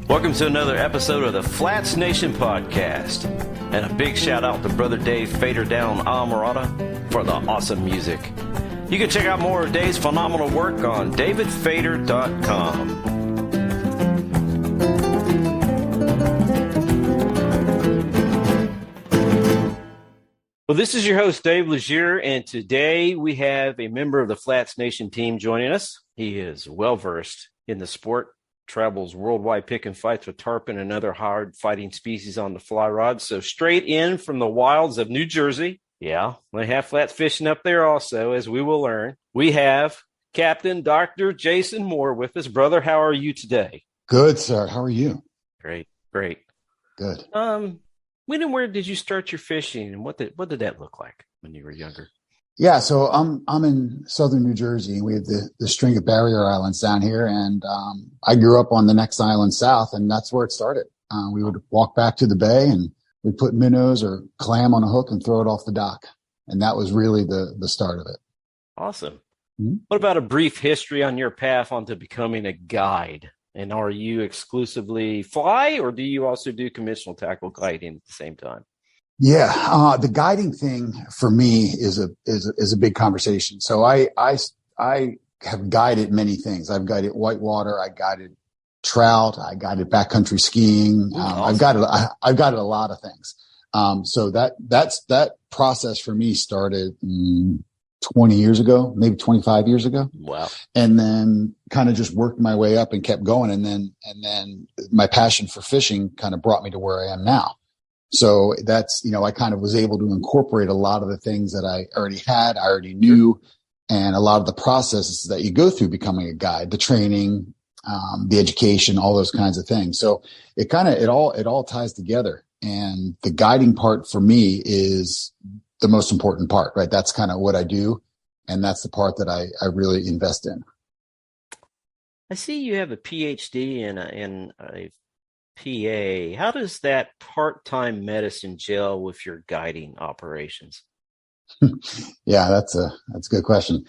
Welcome to another episode of the Flats Nation podcast. And a big shout out to Brother Dave Fader down Amarada for the awesome music. You can check out more of Dave's phenomenal work on davidfader.com. Well, this is your host, Dave Legier, and today we have a member of the Flats Nation team joining us. He is well-versed in the sport, travels worldwide picking fights with tarpon and other hard fighting species on the fly rod. So straight in from the wilds of New Jersey. Yeah, they have flats fishing up there also, as we will learn. We have Captain Dr. Jason Moore with us. Brother, how are you today? Good, sir. How are you? Great. Good. When and where did you start your fishing, and what did that look like when you were younger? Yeah, so I'm in southern New Jersey, and we have the string of barrier islands down here, and I grew up on the next island south, and that's where it started. We would walk back to the bay, and we'd put minnows or clam on a hook and throw it off the dock, and that was really the start of it. Awesome. Mm-hmm. What about a brief history on your path onto becoming a guide? And are you exclusively fly, or do you also do conventional tackle guiding at the same time? Yeah, the guiding thing for me is a big conversation. So I have guided many things. I've guided whitewater, I guided trout, I guided backcountry skiing. Awesome. I've guided a lot of things. So that process for me started 20 years ago, maybe 25 years ago. Wow. And then kind of just worked my way up and kept going. And then my passion for fishing kind of brought me to where I am now. So that's, I kind of was able to incorporate a lot of the things that I already had, I already knew, and a lot of the processes that you go through becoming a guide, the training, the education, all those kinds of things. So it all ties together. And the guiding part for me is the most important part, right? That's kind of what I do. And that's the part that I really invest in. I see you have a PhD in a PA. How does that part-time medicine gel with your guiding operations? Yeah, that's a good question.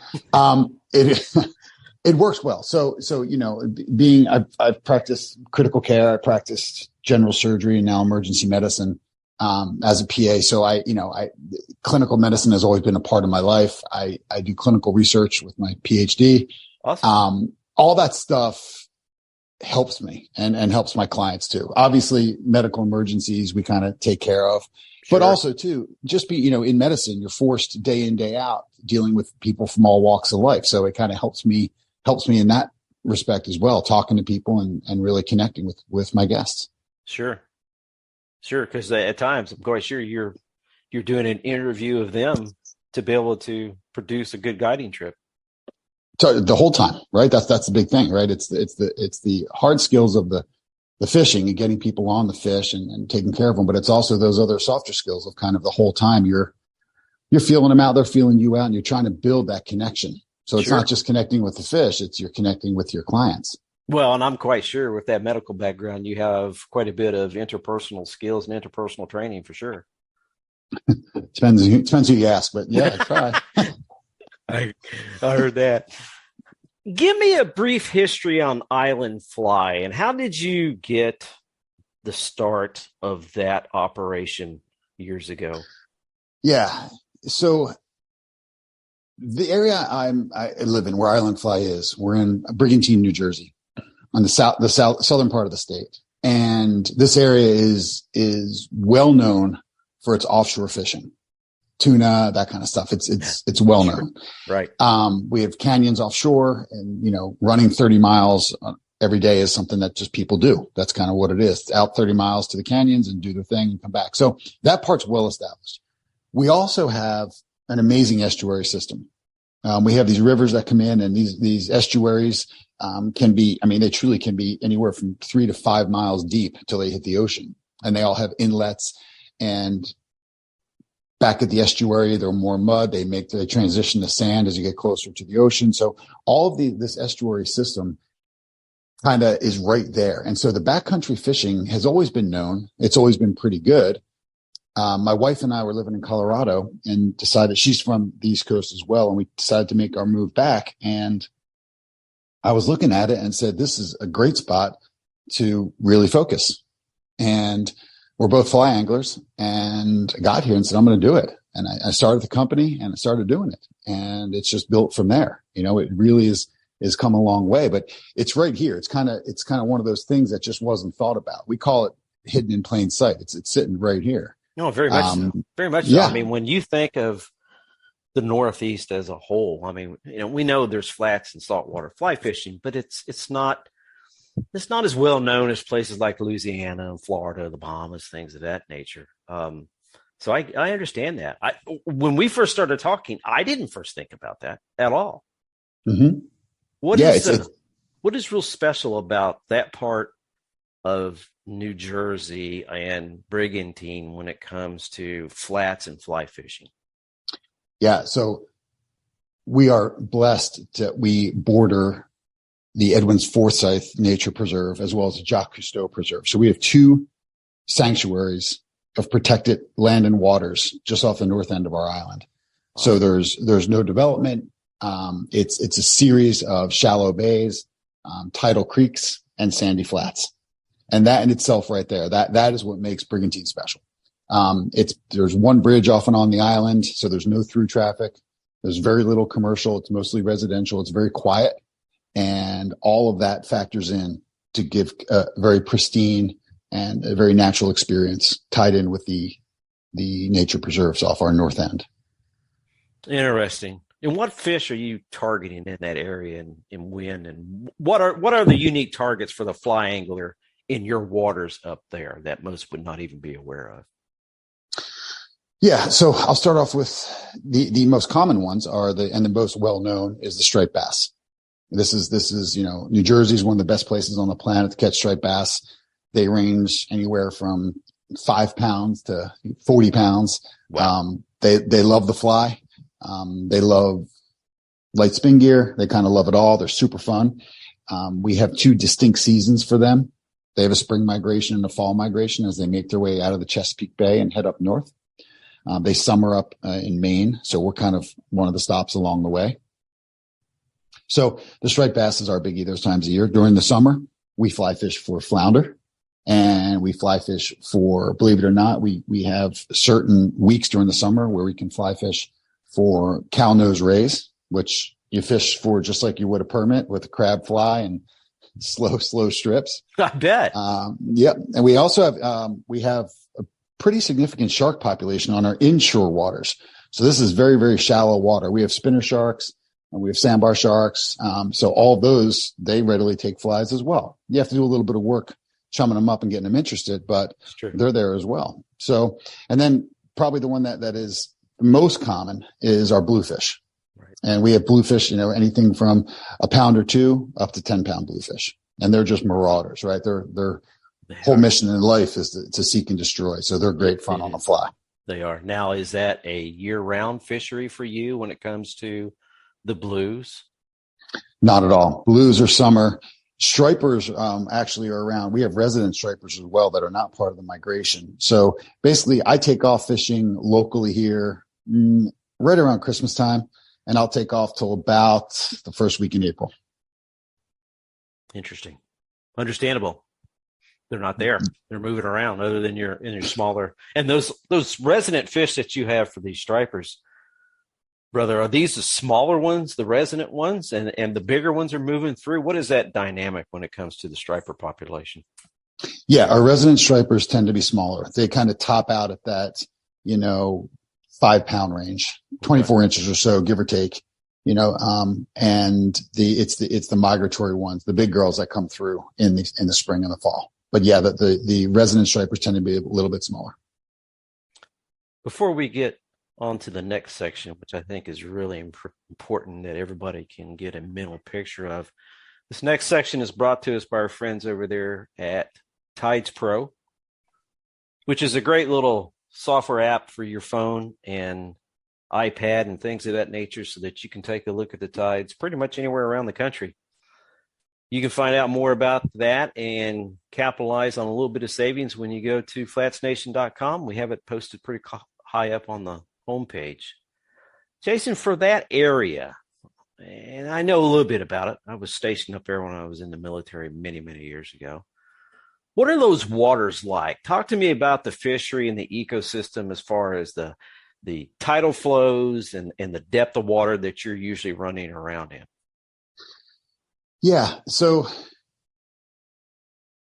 It works well. So, I've practiced critical care, I practiced general surgery and now emergency medicine, as a PA. So clinical medicine has always been a part of my life. I do clinical research with my PhD. Awesome. All that stuff helps me and helps my clients too. Obviously, medical emergencies we kind of take care of, but also too, just in medicine, you're forced day in, day out dealing with people from all walks of life. So it kind of helps me in that respect as well, talking to people and really connecting with my guests. Sure. Because at times, I'm quite sure you're doing an interview of them to be able to produce a good guiding trip. So the whole time, right? That's the big thing, right? It's the hard skills of the fishing and getting people on the fish and taking care of them. But it's also those other softer skills of kind of the whole time you're feeling them out, they're feeling you out, and you're trying to build that connection. So it's not just connecting with the fish, it's you're connecting with your clients. Well, and I'm quite sure with that medical background, you have quite a bit of interpersonal skills and interpersonal training for sure. Depends who you ask, but yeah, I try. I heard that. Give me a brief history on Island Fly, and how did you get the start of that operation years ago? Yeah. So the area I live in, where Island Fly is, we're in Brigantine, New Jersey, on the southern part of the state. And this area is well known for its offshore fishing. Tuna, that kind of stuff. It's well known. Right. We have canyons offshore, and, running 30 miles every day is something that just people do. That's kind of what it is. Out 30 miles to the canyons and do their thing and come back. So that part's well established. We also have an amazing estuary system. We have these rivers that come in, and these estuaries, they truly can be anywhere from 3 to 5 miles deep until they hit the ocean. And they all have inlets, and back at the estuary, they're more mud. They transition to sand as you get closer to the ocean. So all of this estuary system kind of is right there. And so the backcountry fishing has always been known. It's always been pretty good. My wife and I were living in Colorado and decided, she's from the East Coast as well, and we decided to make our move back. And I was looking at it and said, this is a great spot to really focus. And we're both fly anglers, and I got here and said, I'm going to do it. And I started the company and I started doing it, and it's just built from there. It really is come a long way, but it's right here. It's kind of one of those things that just wasn't thought about. We call it hidden in plain sight. It's sitting right here. No, very much so. Very much yeah. so. I mean, when you think of the Northeast as a whole, I mean, we know there's flats and saltwater fly fishing, but it's not as well known as places like Louisiana and Florida, the Bahamas, things of that nature. So I understand that. When we first started talking, I didn't first think about that at all. Mm-hmm. What is real special about that part of New Jersey and Brigantine when it comes to flats and fly fishing? Yeah, so we are blessed that we border the Edwin's Forsyth Nature Preserve as well as the Jacques Cousteau Preserve. So we have two sanctuaries of protected land and waters just off the north end of our island. So there's no development. It's a series of shallow bays, tidal creeks, and sandy flats. And that in itself right there, that is what makes Brigantine special. There's one bridge off and on the island, so there's no through traffic. There's very little commercial. It's mostly residential. It's very quiet. And all of that factors in to give a very pristine and a very natural experience tied in with the nature preserves off our north end. Interesting. And what fish are you targeting in that area and when? And what are the unique targets for the fly angler in your waters up there that most would not even be aware of? Yeah, so I'll start off with the most common ones and the most well known is the striped bass. This is New Jersey is one of the best places on the planet to catch striped bass. They range anywhere from 5 pounds to 40 pounds. Wow. They love the fly. They love light spin gear. They kind of love it all. They're super fun. We have 2 distinct seasons for them. They have a spring migration and a fall migration as they make their way out of the Chesapeake Bay and head up north. They summer up in Maine, so we're kind of one of the stops along the way. So the striped bass is our biggie those times of year. During the summer, we fly fish for flounder, and we fly fish for, believe it or not, we have certain weeks during the summer where we can fly fish for cow nose rays, which you fish for just like you would a permit with a crab fly and slow strips. I bet. Yep. And we also have, we have a pretty significant shark population on our inshore waters. So this is very, very shallow water. We have spinner sharks and we have sandbar sharks. So all those, they readily take flies as well. You have to do a little bit of work chumming them up and getting them interested, but they're there as well. So, and then probably the one that is most common is our bluefish. Right. And we have bluefish, anything from a pound or 2 up to 10-pound bluefish. And they're just marauders, right? Their whole mission in life is to seek and destroy. So they're great fun on the fly. They are. Now, is that a year-round fishery for you when it comes to the blues? Not at all. Blues are summer. Stripers actually are around. We have resident stripers as well that are not part of the migration. So basically, I take off fishing locally here right around Christmas time, and I'll take off till about the first week in April. Interesting. Understandable. They're not there. They're moving around other than your smaller. And those resident fish that you have for these stripers, brother, are these the smaller ones, the resident ones, and the bigger ones are moving through? What is that dynamic when it comes to the striper population? Yeah, our resident stripers tend to be smaller. They kind of top out at that, 5-pound range, 24 inches or so, give or take, and it's the migratory ones, the big girls that come through in the spring and the fall. But yeah, the resident stripers tend to be a little bit smaller. Before we get on to the next section, which I think is really important that everybody can get a mental picture of, this next section is brought to us by our friends over there at Tides Pro, which is a great little software app for your phone and iPad and things of that nature so that you can take a look at the tides pretty much anywhere around the country. You can find out more about that and capitalize on a little bit of savings when you go to flatsnation.com. We have it posted pretty high up on the homepage. Jason, for that area, and I know a little bit about it. I was stationed up there when I was in the military many, many years ago. What are those waters like? Talk to me about the fishery and the ecosystem as far as the tidal flows and the depth of water that you're usually running around in. Yeah. So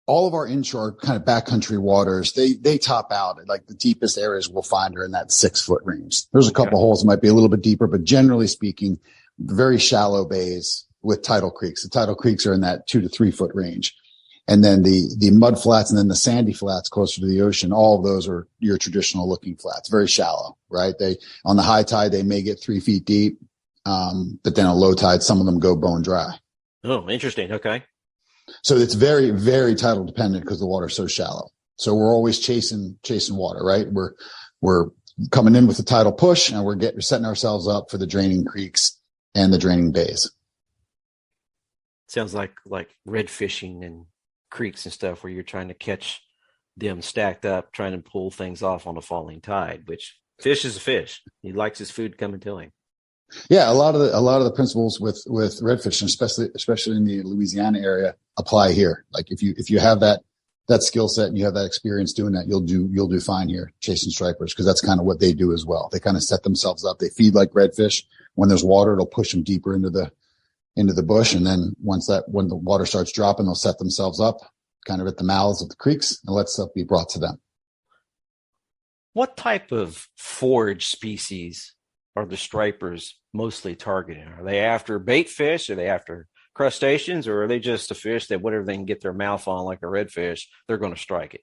all of our inshore kind of backcountry waters, they top out at like the deepest areas we'll find are in that 6 foot range. There's a couple holes that might be a little bit deeper, but generally speaking, very shallow bays with tidal creeks. The tidal creeks are in that 2 to 3 foot range. And then the mud flats and then the sandy flats closer to the ocean, all of those are your traditional looking flats, very shallow, right? On the high tide, they may get 3 feet deep. But then on low tide, some of them go bone dry. Oh, interesting. Okay. So it's very, very tidal dependent because the water's so shallow. So we're always chasing water, right? We're coming in with the tidal push and we're setting ourselves up for the draining creeks and the draining bays. Sounds like red fishing and creeks and stuff where you're trying to catch them stacked up, trying to pull things off on a falling tide, which fish is a fish. He likes his food coming to him. Yeah, a lot of the principles with redfish, especially in the Louisiana area, apply here. Like if you have that skill set and you have that experience doing that, you'll do fine here chasing stripers, because that's kind of what they do as well. They kind of set themselves up. They feed like redfish. When there's water, it'll push them deeper into the bush, and then when the water starts dropping, they'll set themselves up kind of at the mouths of the creeks and let stuff be brought to them. What type of forage species are the stripers mostly targeting? Are they after bait fish? Are they after crustaceans? Or are they just a fish that whatever they can get their mouth on, like a redfish, they're going to strike it?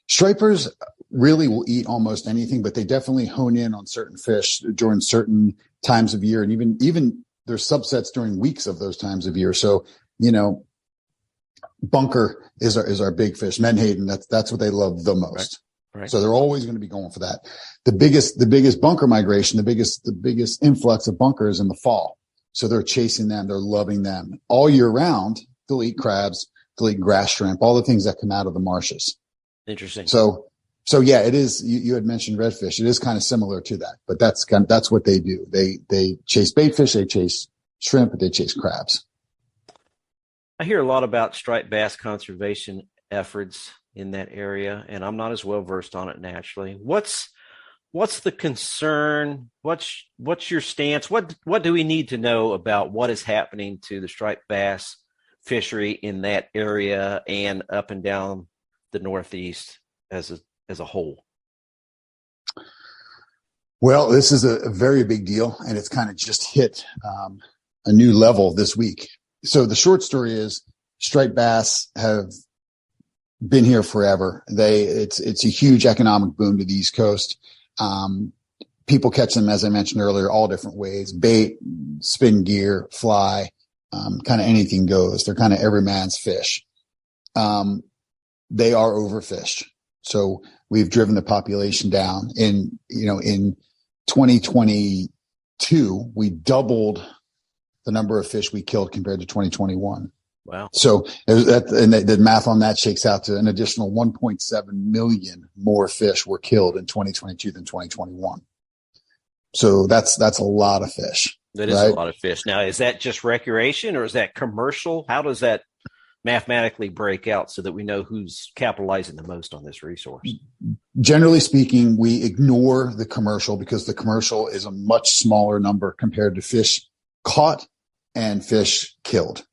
Stripers really will eat almost anything, but they definitely hone in on certain fish during certain times of year. And even there's subsets during weeks of those times of year. So, bunker is our big fish. Menhaden, that's what they love the most. Right. So they're always going to be going for that. The biggest bunker migration, the biggest influx of bunkers in the fall. So they're chasing them. They're loving them all year round. They'll eat crabs, they'll eat grass shrimp, all the things that come out of the marshes. Interesting. So yeah, it is. You had mentioned redfish. It is kind of similar to that, but that's what they do. They chase bait fish, they chase shrimp, but they chase crabs. I hear a lot about striped bass conservation efforts in that area, and I'm not as well versed on it naturally. What's the concern? What's your stance? What do we need to know about what is happening to the striped bass fishery in that area and up and down the Northeast as a whole? Well, this is a very big deal, and it's kind of just hit a new level this week. So the short story is striped bass have been here forever. It's a huge economic boom to the East Coast. People catch them, as I mentioned earlier, all different ways: bait, spin gear, fly, kind of anything goes. They're kind of every man's fish. They are overfished. So we've driven the population down. In 2022, we doubled the number of fish we killed compared to 2021. Wow. So and the math on that shakes out to an additional 1.7 million more fish were killed in 2022 than 2021. So that's a lot of fish. That is a lot of fish. Now, is that just recreation or is that commercial? How does that mathematically break out so that we know who's capitalizing the most on this resource? Generally speaking, we ignore the commercial because the commercial is a much smaller number compared to fish caught and fish killed.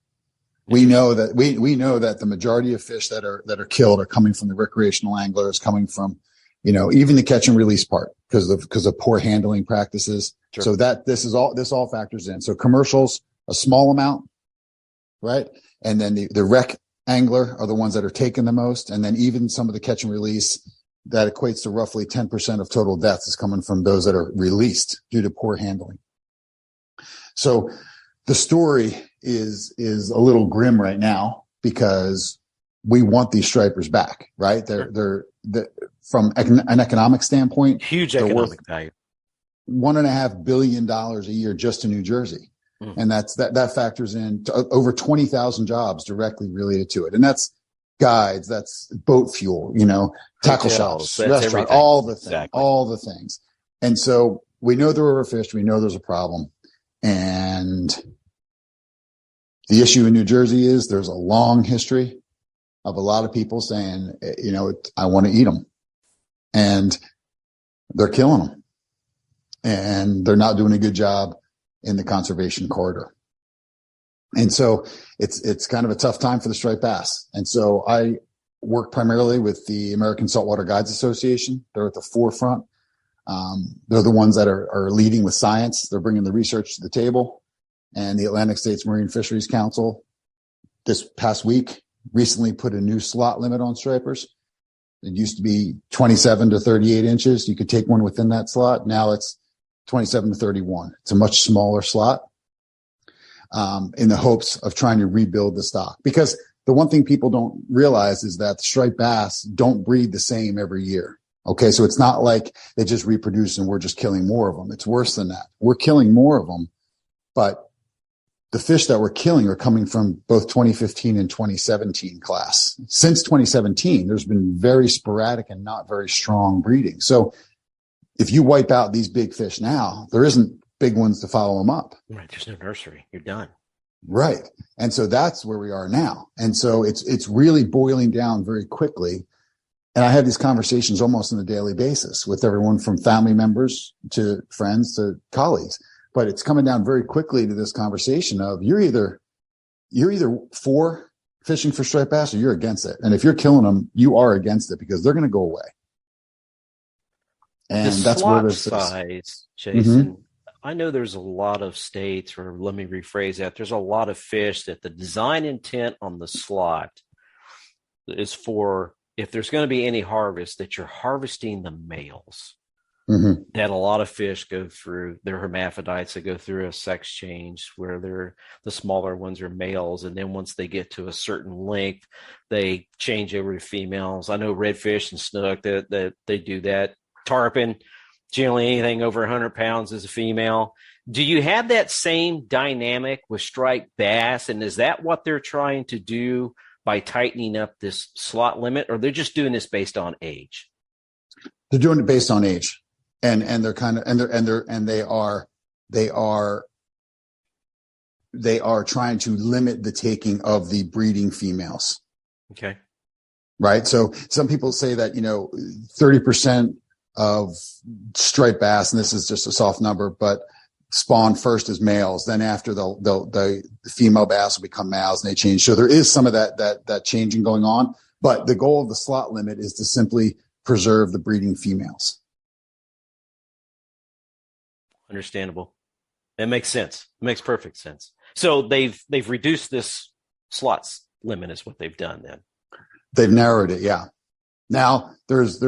We know that the majority of fish that are killed are coming from the recreational anglers, coming from, even the catch and release part because of poor handling practices. Sure. So this all factors in. So commercials, a small amount, right? And then the rec angler are the ones that are taking the most. And then even some of the catch and release that equates to roughly 10% of total deaths is coming from those that are released due to poor handling. So the story is a little grim right now because we want these stripers back, right? They're from an economic standpoint, huge economic value, $1.5 billion a year just in New Jersey. And that factors in to over 20,000 jobs directly related to it. And that's guides, that's boat fuel, tackle shops, restaurant, all the things. And so we know they're overfished. We know there's a problem. And the issue in New Jersey is there's a long history of a lot of people saying, I want to eat them, and they're killing them, and they're not doing a good job in the conservation corridor. And so it's kind of a tough time for the striped bass. And so I work primarily with the American Saltwater Guides Association. They're at the forefront. They're the ones that are leading with science. They're bringing the research to the table. And the Atlantic States Marine Fisheries Council this past week recently put a new slot limit on stripers. It used to be 27 to 38 inches. You could take one within that slot. Now it's 27 to 31. It's a much smaller slot, in the hopes of trying to rebuild the stock. Because the one thing people don't realize is that the striped bass don't breed the same every year. Okay. So it's not like they just reproduce and we're just killing more of them. It's worse than that. We're killing more of them, but the fish that we're killing are coming from both 2015 and 2017 class. Since 2017, there's been very sporadic and not very strong breeding. So if you wipe out these big fish now, there isn't big ones to follow them up. Right. There's no nursery. You're done. Right. And so that's where we are now. And so it's really boiling down very quickly. And I have these conversations almost on a daily basis with everyone from family members to friends to colleagues. But it's coming down very quickly to this conversation of you're either for fishing for striped bass or you're against it. And if you're killing them, you are against it because they're going to go away. And that's where this size, Jason. I know there's a lot of states, or let me rephrase that. There's a lot of fish that the design intent on the slot is for, if there's going to be any harvest, that you're harvesting the males. Mm-hmm. That a lot of fish go through, they're hermaphrodites that go through a sex change where the smaller ones are males. And then once they get to a certain length, they change over to females. I know redfish and snook that they do that. Tarpon, generally anything over 100 pounds is a female. Do you have that same dynamic with striped bass? And is that what they're trying to do by tightening up this slot limit, or they're just doing this based on age? They're doing it based on age. And they're kind of, they are trying to limit the taking of the breeding females. Okay. Right. So some people say that, 30% of striped bass, and this is just a soft number, but spawn first as males. Then after the female bass will become males and they change. So there is some of that changing going on, but the goal of the slot limit is to simply preserve the breeding females. Understandable. That makes sense. It makes perfect sense. So they've reduced this slots limit is what they've done then. They've narrowed it. Yeah. Now there's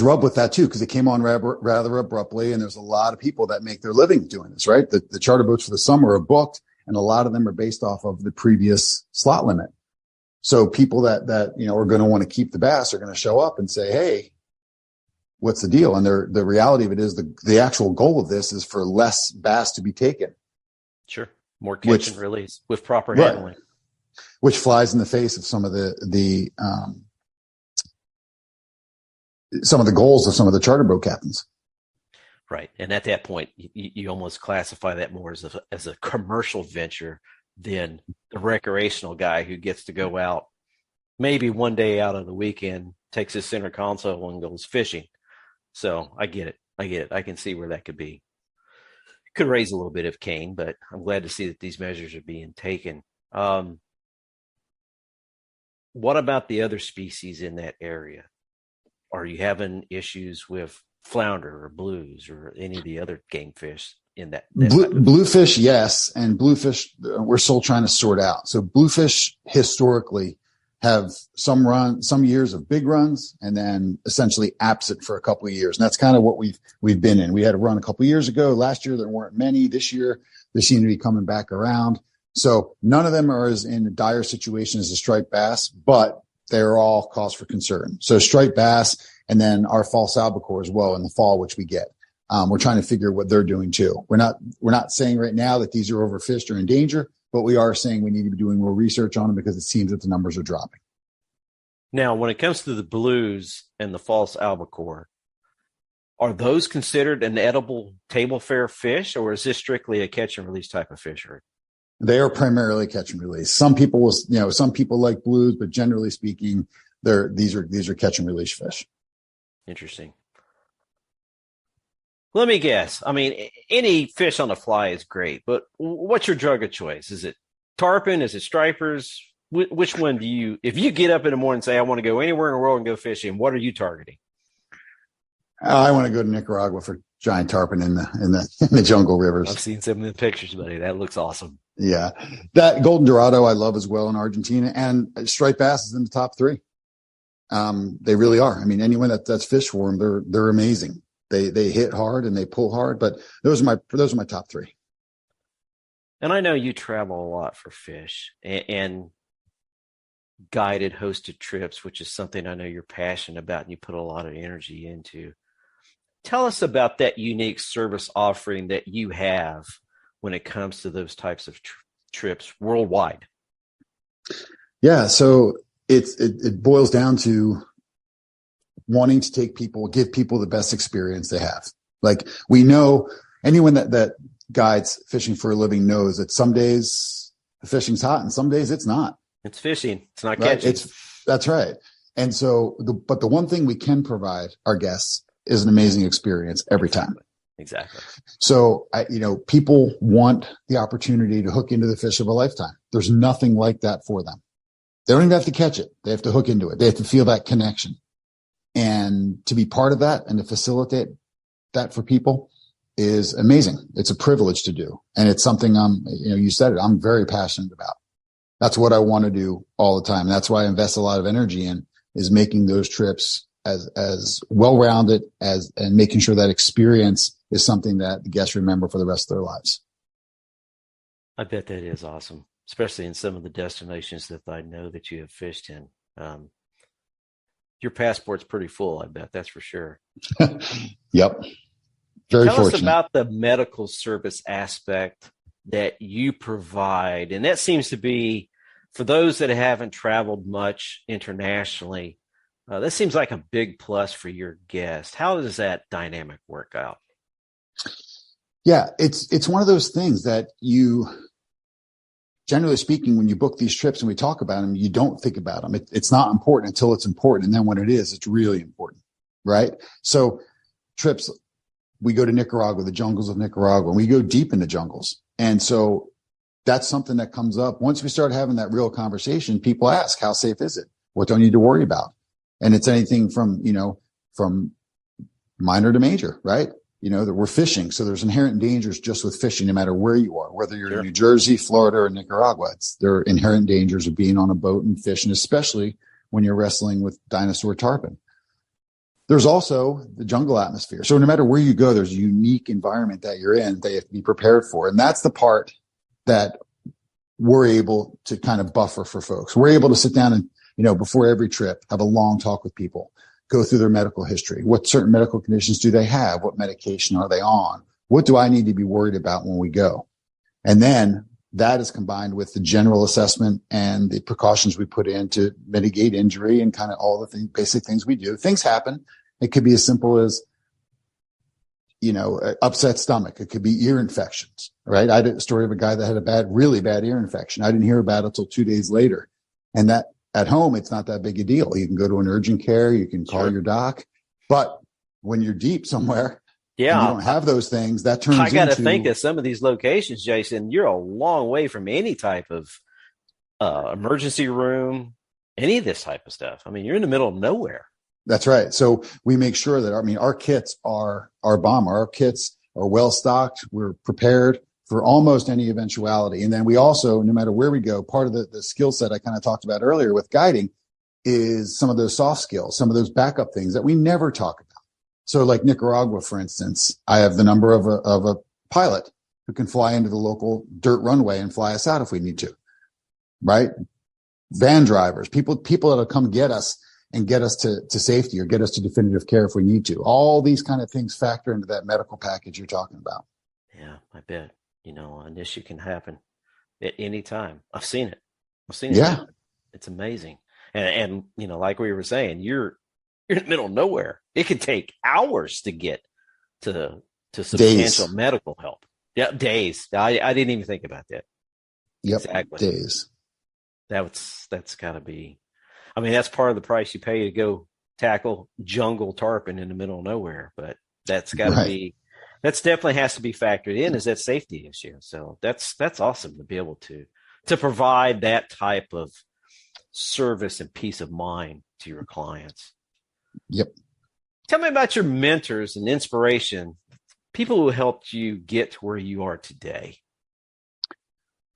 rub with that too, because it came on rather abruptly, and there's a lot of people that make their living doing this, right? The charter boats for the summer are booked, and a lot of them are based off of the previous slot limit. So people that are going to want to keep the bass are going to show up and say, "Hey, what's the deal?" And the reality of it is the actual goal of this is for less bass to be taken. Sure, more catch and release with proper handling, which flies in the face of some of the goals of some of the charter boat captains. Right. And at that point, you almost classify that more as a commercial venture than the recreational guy who gets to go out maybe one day out of the weekend, takes his center console and goes fishing. So I get it. I can see where that could be. Could raise a little bit of cane, but I'm glad to see that these measures are being taken. What about the other species in that area? Are you having issues with flounder or blues or any of the other game fish in that? Bluefish, yes. And bluefish, we're still trying to sort out. So bluefish historically have some years of big runs and then essentially absent for a couple of years. And that's kind of what we've been in. We had a run a couple of years ago. Last year, there weren't many. This year, they seem to be coming back around. So none of them are as in a dire situation as a striped bass, but they're all cause for concern. So striped bass and then our false albacore as well in the fall, which we get. We're trying to figure what they're doing too. We're not saying right now that these are overfished or in danger, but we are saying we need to be doing more research on them because it seems that the numbers are dropping. Now, when it comes to the blues and the false albacore, are those considered an edible table fare fish, or is this strictly a catch and release type of fishery? They are primarily catch and release. Some people will, some people like blues, but generally speaking, these are catch and release fish. Interesting. Let me guess. I mean, any fish on the fly is great, but what's your drug of choice? Is it tarpon? Is it stripers? Which one do you, if you get up in the morning and say, I want to go anywhere in the world and go fishing, what are you targeting? I want to go to Nicaragua for giant tarpon in the jungle rivers. I've seen some of the pictures, buddy. That looks awesome. Yeah. That golden dorado I love as well in Argentina, and striped bass is in the top 3. They really are. I mean, anyone that's fished for them, they're amazing. They hit hard and they pull hard, but those are my top 3. And I know you travel a lot for fish and guided hosted trips, which is something I know you're passionate about and you put a lot of energy into. Tell us about that unique service offering that you have when it comes to those types of trips worldwide. Yeah. So it boils down to wanting to give people the best experience they have. Like, we know anyone that guides fishing for a living knows that some days the fishing's hot and some days it's not. It's fishing. It's not right? catching. That's right. And so, but the one thing we can provide our guests is an amazing experience every time. Exactly. So, people want the opportunity to hook into the fish of a lifetime. There's nothing like that for them. They don't even have to catch it. They have to hook into it. They have to feel that connection. And to be part of that and to facilitate that for people is amazing. It's a privilege to do. And it's something you said it, I'm very passionate about. That's what I want to do all the time. That's why I invest a lot of energy in, is making those trips as well-rounded and making sure that experience is something that the guests remember for the rest of their lives. I bet that is awesome, especially in some of the destinations that I know that you have fished in. Your passport's pretty full, I bet. That's for sure. Yep. Very Tell fortunate. us about the medical service aspect that you provide. And that seems to be, for those that haven't traveled much internationally, that seems like a big plus for your guest. How does that dynamic work out? Yeah, it's one of those things that you, generally speaking, when you book these trips and we talk about them, you don't think about them. It's not important until it's important. And then when it is, it's really important, right? So trips, we go to Nicaragua, the jungles of Nicaragua, and we go deep in the jungles. And so that's something that comes up. Once we start having that real conversation, people ask, how safe is it? What do I need to worry about? And it's anything from minor to major, right? That we're fishing. So there's inherent dangers just with fishing, no matter where you are, whether you're in New Jersey, Florida, or Nicaragua. There are inherent dangers of being on a boat and fishing, especially when you're wrestling with dinosaur tarpon. There's also the jungle atmosphere. So no matter where you go, there's a unique environment that you're in that you have to be prepared for. And that's the part that we're able to kind of buffer for folks. We're able to sit down and, before every trip, have a long talk with people, go through their medical history. What certain medical conditions do they have? What medication are they on? What do I need to be worried about when we go? And then that is combined with the general assessment and the precautions we put in to mitigate injury and kind of all the basic things we do. Things happen. It could be as simple as, upset stomach. It could be ear infections, right? I did a story of a guy that had a really bad ear infection. I didn't hear about it until 2 days later. And that at home, it's not that big a deal. You can go to an urgent care. You can call your doc. But when you're deep somewhere, and you don't have those things, that turns into... I got to think of some of these locations, Jason, you're a long way from any type of emergency room, any of this type of stuff. I mean, you're in the middle of nowhere. That's right. So we make sure that, our kits are bomb. Our kits are well stocked. We're prepared for almost any eventuality. And then we also, no matter where we go, part of the skill set I kind of talked about earlier with guiding is some of those soft skills, some of those backup things that we never talk about. So like Nicaragua, for instance, I have the number of a pilot who can fly into the local dirt runway and fly us out if we need to, right? Van drivers, people that'll come get us and get us to safety or get us to definitive care if we need to. All these kind of things factor into that medical package you're talking about. Yeah, I bet. An issue can happen at any time. I've seen it. Yeah. Happen. It's amazing. And like we were saying, you're in the middle of nowhere. It could take hours to get to substantial medical help. Yeah, days. I didn't even think about that. Yep. Exactly. Days. That's got to be. I mean, that's part of the price you pay to go tackle jungle tarpon in the middle of nowhere. But that's got to Right. be. That's definitely has to be factored in as that safety issue. So that's awesome to be able to provide that type of service and peace of mind to your clients. Yep. Tell me about your mentors and inspiration, people who helped you get to where you are today.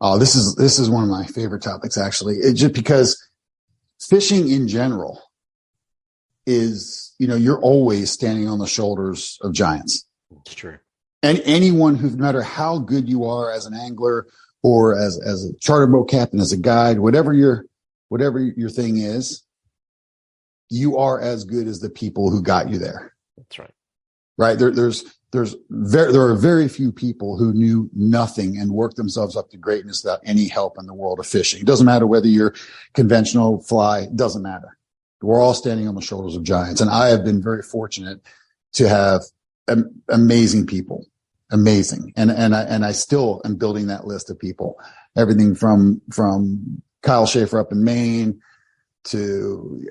Oh, this is one of my favorite topics, actually. Just because fishing in general is, you're always standing on the shoulders of giants. It's true. And anyone who, no matter how good you are as an angler or as a charter boat captain, as a guide, whatever your thing is, you are as good as the people who got you there. That's right. Right. There are very few people who knew nothing and worked themselves up to greatness without any help in the world of fishing. It doesn't matter whether you're conventional, fly, it doesn't matter. We're all standing on the shoulders of giants. And I have been very fortunate to have amazing people, amazing. And I still am building that list of people, everything from Kyle Schaefer up in Maine to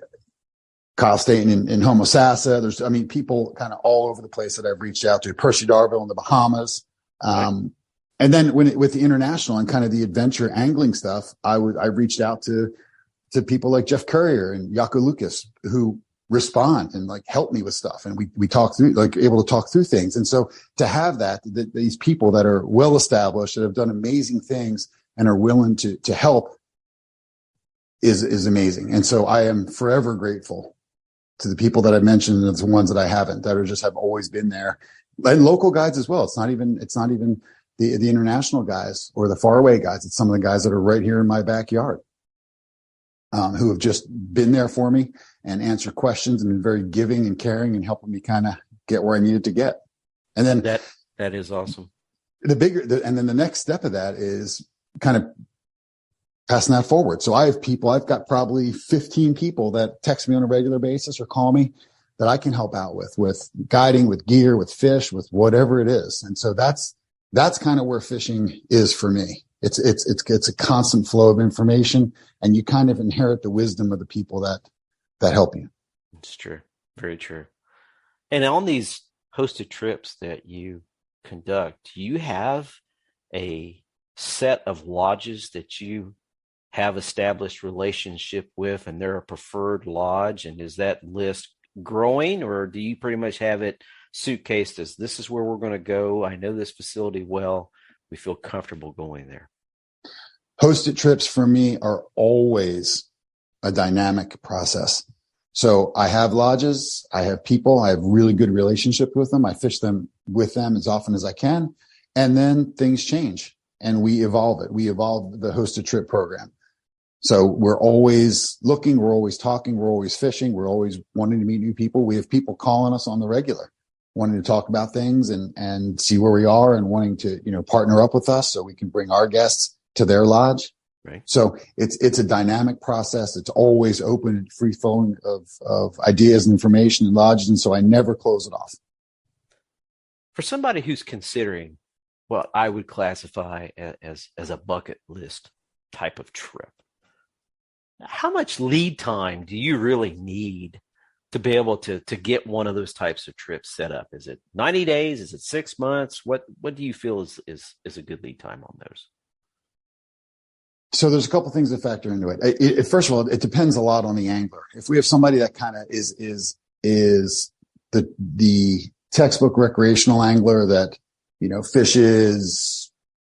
Kyle Staten in Homosassa. There's, people kind of all over the place that I've reached out to. Percy Darville in the Bahamas. Right. And then with the international and kind of the adventure angling stuff, I reached out to people like Jeff Currier and Jaco Lucas who respond and help me with stuff. And we talk through, able to talk through things. And so to have these people that are well established, that have done amazing things and are willing to help is amazing. And so I am forever grateful to the people that I mentioned and the ones that I haven't, that are just have always been there, and local guides as well. It's not even the international guys or the faraway guys. It's some of the guys that are right here in my backyard, who have just been there for me and answered questions and been very giving and caring and helping me kind of get where I needed to get. And then that is awesome. And then the next step of that is kind of passing that forward. So I've got probably 15 people that text me on a regular basis or call me that I can help out with guiding, with gear, with fish, with whatever it is. And so that's kind of where fishing is for me. It's a constant flow of information, and you kind of inherit the wisdom of the people that help you. It's true. Very true. And on these hosted trips that you conduct, do you have a set of lodges that you have established relationship with, and they're a preferred lodge? And is that list growing, or do you pretty much have it suitcased as this is where we're going to go? I know this facility well. We feel comfortable going there. Hosted trips for me are always a dynamic process. So I have lodges, I have people, I have really good relationship with them. I fish with them as often as I can. And then things change and we evolve it. We evolve the hosted trip program. So we're always looking, we're always talking, we're always fishing, we're always wanting to meet new people. We have people calling us on the regular, wanting to talk about things and see where we are and wanting to, partner up with us so we can bring our guests to their lodge. Right. So it's a dynamic process. It's always open and free flowing of ideas and information and lodges. And so I never close it off. For somebody who's considering what I would classify as a bucket list type of trip, how much lead time do you really need to be able to get one of those types of trips set up? Is it 90 days? Is it 6 months? What do you feel is a good lead time on those? So there's a couple things that factor into it. First of all, it depends a lot on the angler. If we have somebody that kind of is the textbook recreational angler that, fishes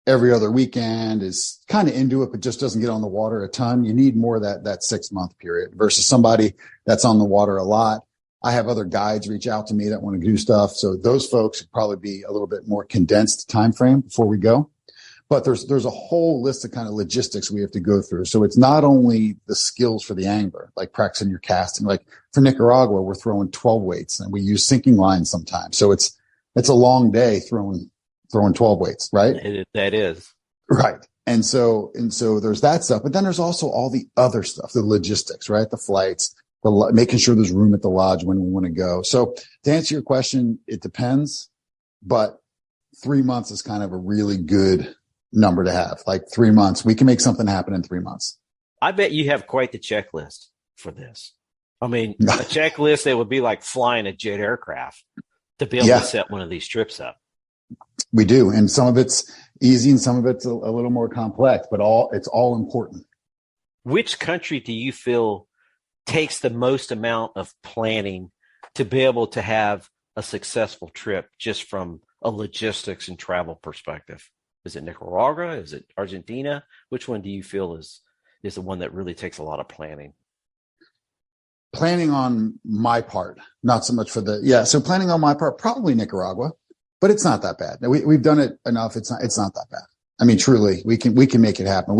every other weekend, is kind of into it, but just doesn't get on the water a ton, you need more of that 6 month period versus somebody that's on the water a lot. I have other guides reach out to me that want to do stuff. So those folks would probably be a little bit more condensed time frame before we go. But there's a whole list of kind of logistics we have to go through. So it's not only the skills for the angler, like practicing your casting. Like for Nicaragua, we're throwing 12 weights and we use sinking lines sometimes. So it's a long day throwing 12 weights, right? That is. Right. And so there's that stuff. But then there's also all the other stuff, the logistics, right? The flights, making sure there's room at the lodge when we want to go. So to answer your question, it depends, but 3 months is kind of a really good number to have, like 3 months. We can make something happen in 3 months. I bet you have quite the checklist for this. I mean, a checklist that would be like flying a jet aircraft to be able to set one of these trips up. We do. And some of it's easy and some of it's a little more complex, but it's all important. Which country do you feel takes the most amount of planning to be able to have a successful trip just from a logistics and travel perspective? Is it Nicaragua? Is it Argentina? Which one do you feel is the one that really takes a lot of planning? Planning on my part, not so much for so planning on my part, probably Nicaragua, but it's not that bad. We've done it enough. It's not that bad. I mean, truly, we can make it happen.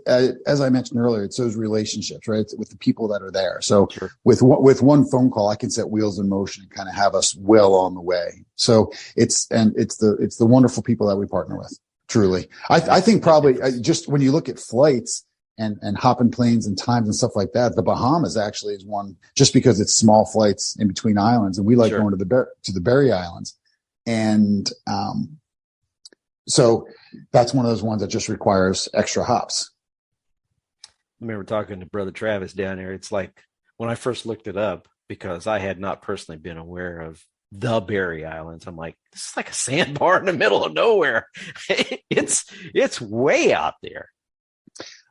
As I mentioned earlier, it's those relationships, right? It's with the people that are there. So sure. with one phone call, I can set wheels in motion and kind of have us well on the way. So it's the wonderful people that we partner with. Truly, I think probably just when you look at flights and hopping planes and times and stuff like that, the Bahamas actually is one, just because it's small flights in between islands, and we like going to the Berry Islands, and so that's one of those ones that just requires extra hops. I remember talking to Brother Travis down there. It's like when I first looked it up, because I had not personally been aware of the Berry Islands, I'm like, this is like a sandbar in the middle of nowhere. It's way out there.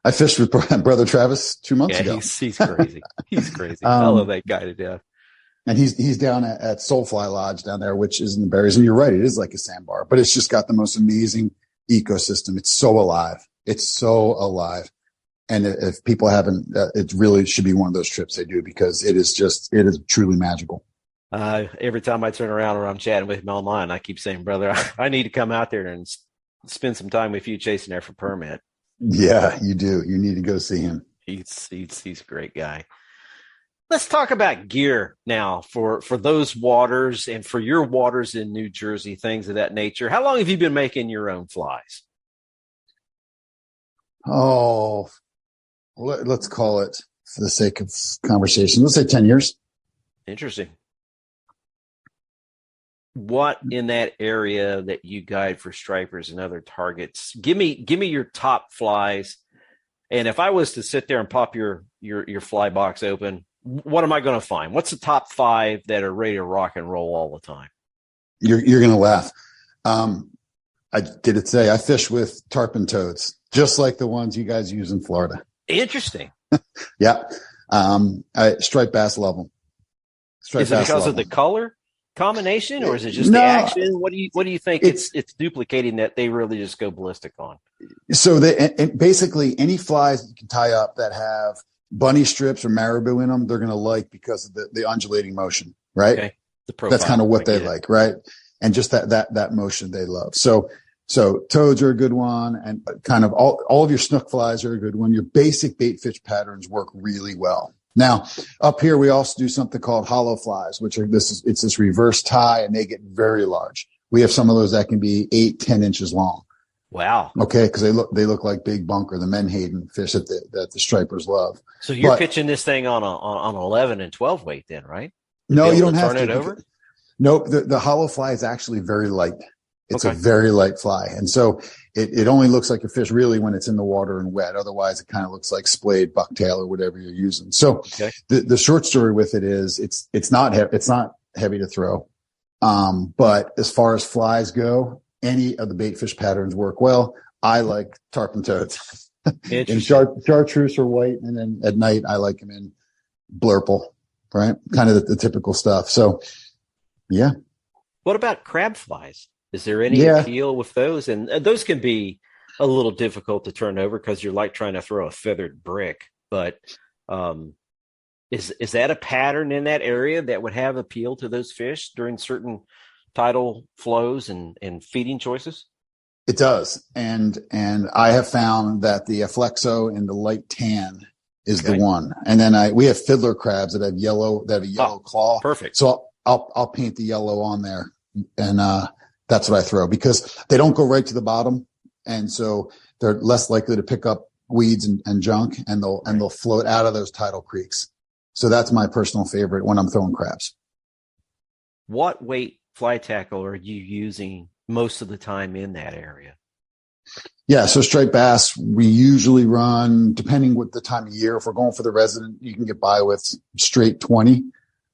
I fished with Brother Travis 2 months ago. He's crazy. He's crazy. I love that guy to death. And he's down at Soulfly Lodge down there, which is in the Berries. And you're right, it is like a sandbar, but it's just got the most amazing ecosystem. It's so alive. And if people haven't, it really should be one of those trips they do, because it is truly magical. Every time I turn around or I'm chatting with him online, I keep saying, brother, I need to come out there and spend some time with you chasing there for permit. Yeah, you do. You need to go see him. He's a great guy. Let's talk about gear now for those waters and for your waters in New Jersey, things of that nature. How long have you been making your own flies? Oh, let's call it, for the sake of conversation, let's say 10 years. Interesting. What in that area that you guide for stripers and other targets? Give me your top flies. And if I was to sit there and pop your fly box open, what am I going to find? What's the top 5 that are ready to rock and roll all the time? You're going to laugh. I fish with tarpon toads, just like the ones you guys use in Florida. Interesting. Yeah. Striped bass love them. Is it because of the color combination, or is it just the action? What do you think it's duplicating that they really just go ballistic on? So basically any flies that you can tie up that have bunny strips or marabou in them, they're going to like, because of the undulating motion, right? Okay. The profile, that's kind of what they like, right? And just that motion they love. So toads are a good one, and kind of all of your snook flies are a good one. Your basic bait fish patterns work really well. Now, up here, we also do something called hollow flies, which it's this reverse tie, and they get very large. We have some of those that can be 8-10 inches long. Wow. Okay, because they look like big bunker, the menhaden fish that the stripers love. So you're pitching this thing on an 11 and 12 weight then, right? No, you don't have to turn it over. Nope. The hollow fly is actually very light. It's a very light fly. And so it only looks like a fish really when it's in the water and wet. Otherwise, it kind of looks like splayed bucktail or whatever you're using. So the short story with it is it's not heavy to throw. But as far as flies go, any of the bait fish patterns work well. I like tarpon toads in chartreuse or white. And then at night, I like them in blurple, right? Kind of the typical stuff. So, yeah. What about crab flies? Is there any appeal with those? And those can be a little difficult to turn over because you're like trying to throw a feathered brick. But is that a pattern in that area that would have appeal to those fish during certain tidal flows and feeding choices? It does. And I have found that the Flexo and the light tan is the one. And then we have fiddler crabs that have a yellow claw. Perfect. So I'll paint the yellow on there, and that's what I throw, because they don't go right to the bottom, and so they're less likely to pick up weeds and junk, and they'll float out of those tidal creeks. So that's my personal favorite when I'm throwing crabs. What weight fly tackle are you using most of the time in that area? Yeah. So striped bass, we usually run, depending what the time of year, if we're going for the resident, you can get by with straight 20.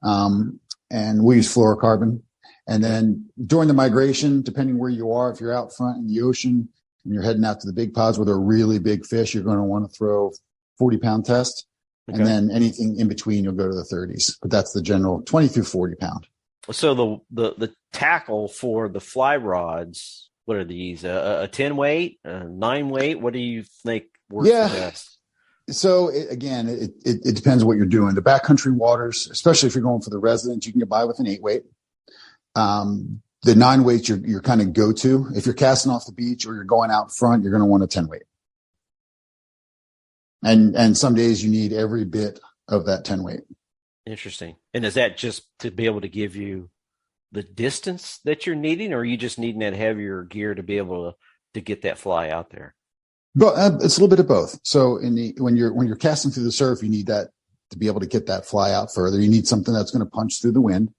And we use fluorocarbon. And then during the migration, depending where you are, if you're out front in the ocean and you're heading out to the big pods where they're really big fish, you're going to want to throw 40-pound test. Okay. And then anything in between, you'll go to the 30s. But that's the general 20 through 40 pound. So the tackle for the fly rods, what are these? A 10 weight, a 9 weight? What do you think works the best? So it depends what you're doing. The backcountry waters, especially if you're going for the residents, you can get by with an 8 weight. The 9 weights you're kind of go to. If you're casting off the beach or you're going out front, you're going to want a 10 weight. And some days you need every bit of that 10 weight. Interesting. And is that just to be able to give you the distance that you're needing, or are you just needing that heavier gear to be able to get that fly out there? But it's a little bit of both. So when you're casting through the surf, you need that to be able to get that fly out further. You need something that's going to punch through the wind.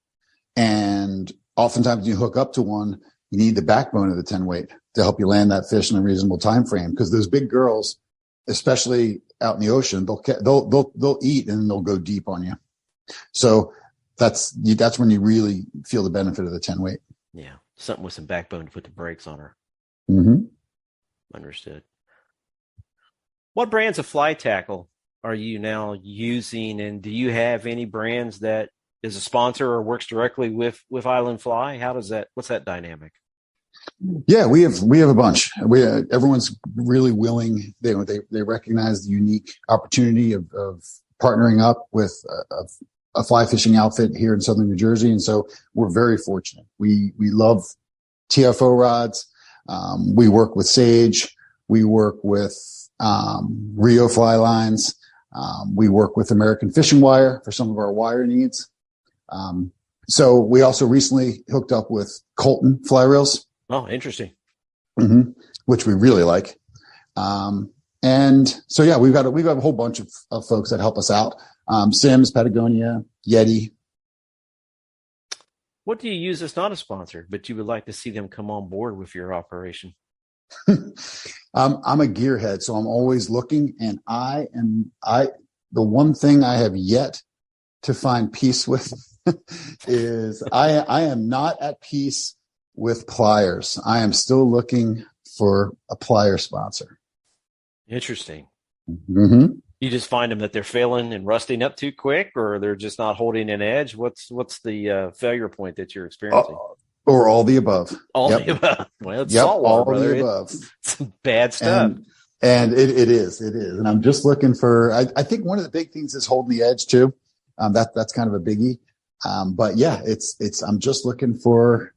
And oftentimes when you hook up to one, you need the backbone of the 10 weight to help you land that fish in a reasonable time frame. Because those big girls, especially out in the ocean, they'll eat and they'll go deep on you. So that's when you really feel the benefit of the 10 weight. Yeah. Something with some backbone to put the brakes on her. Mm-hmm. Understood. What brands of fly tackle are you now using? And do you have any brands that is a sponsor or works directly with Island Fly? What's that dynamic? Yeah, we have a bunch. Everyone's really willing. They recognize the unique opportunity of partnering up with a fly fishing outfit here in Southern New Jersey. And so we're very fortunate. We love TFO rods. We work with Sage. We work with Rio fly lines. We work with American Fishing Wire for some of our wire needs. So we also recently hooked up with Colton fly reels. Oh, interesting. Mm-hmm. Which we really like. And so, yeah, we've got a whole bunch of folks that help us out. Sims, Patagonia, Yeti. What do you use as not a sponsor, but you would like to see them come on board with your operation? I'm a gearhead, so I'm always looking, and the one thing I have yet to find peace with is I am not at peace with pliers. I am still looking for a plier sponsor. Interesting. Mm-hmm. You just find them that they're failing and rusting up too quick, or they're just not holding an edge. What's the failure point that you're experiencing? Or all the above. All the above. Well, it's saltwater, all brother. The above. It's bad stuff. And it is. And I'm just looking for. I think one of the big things is holding the edge too. That's kind of a biggie. But yeah, it's. I'm just looking for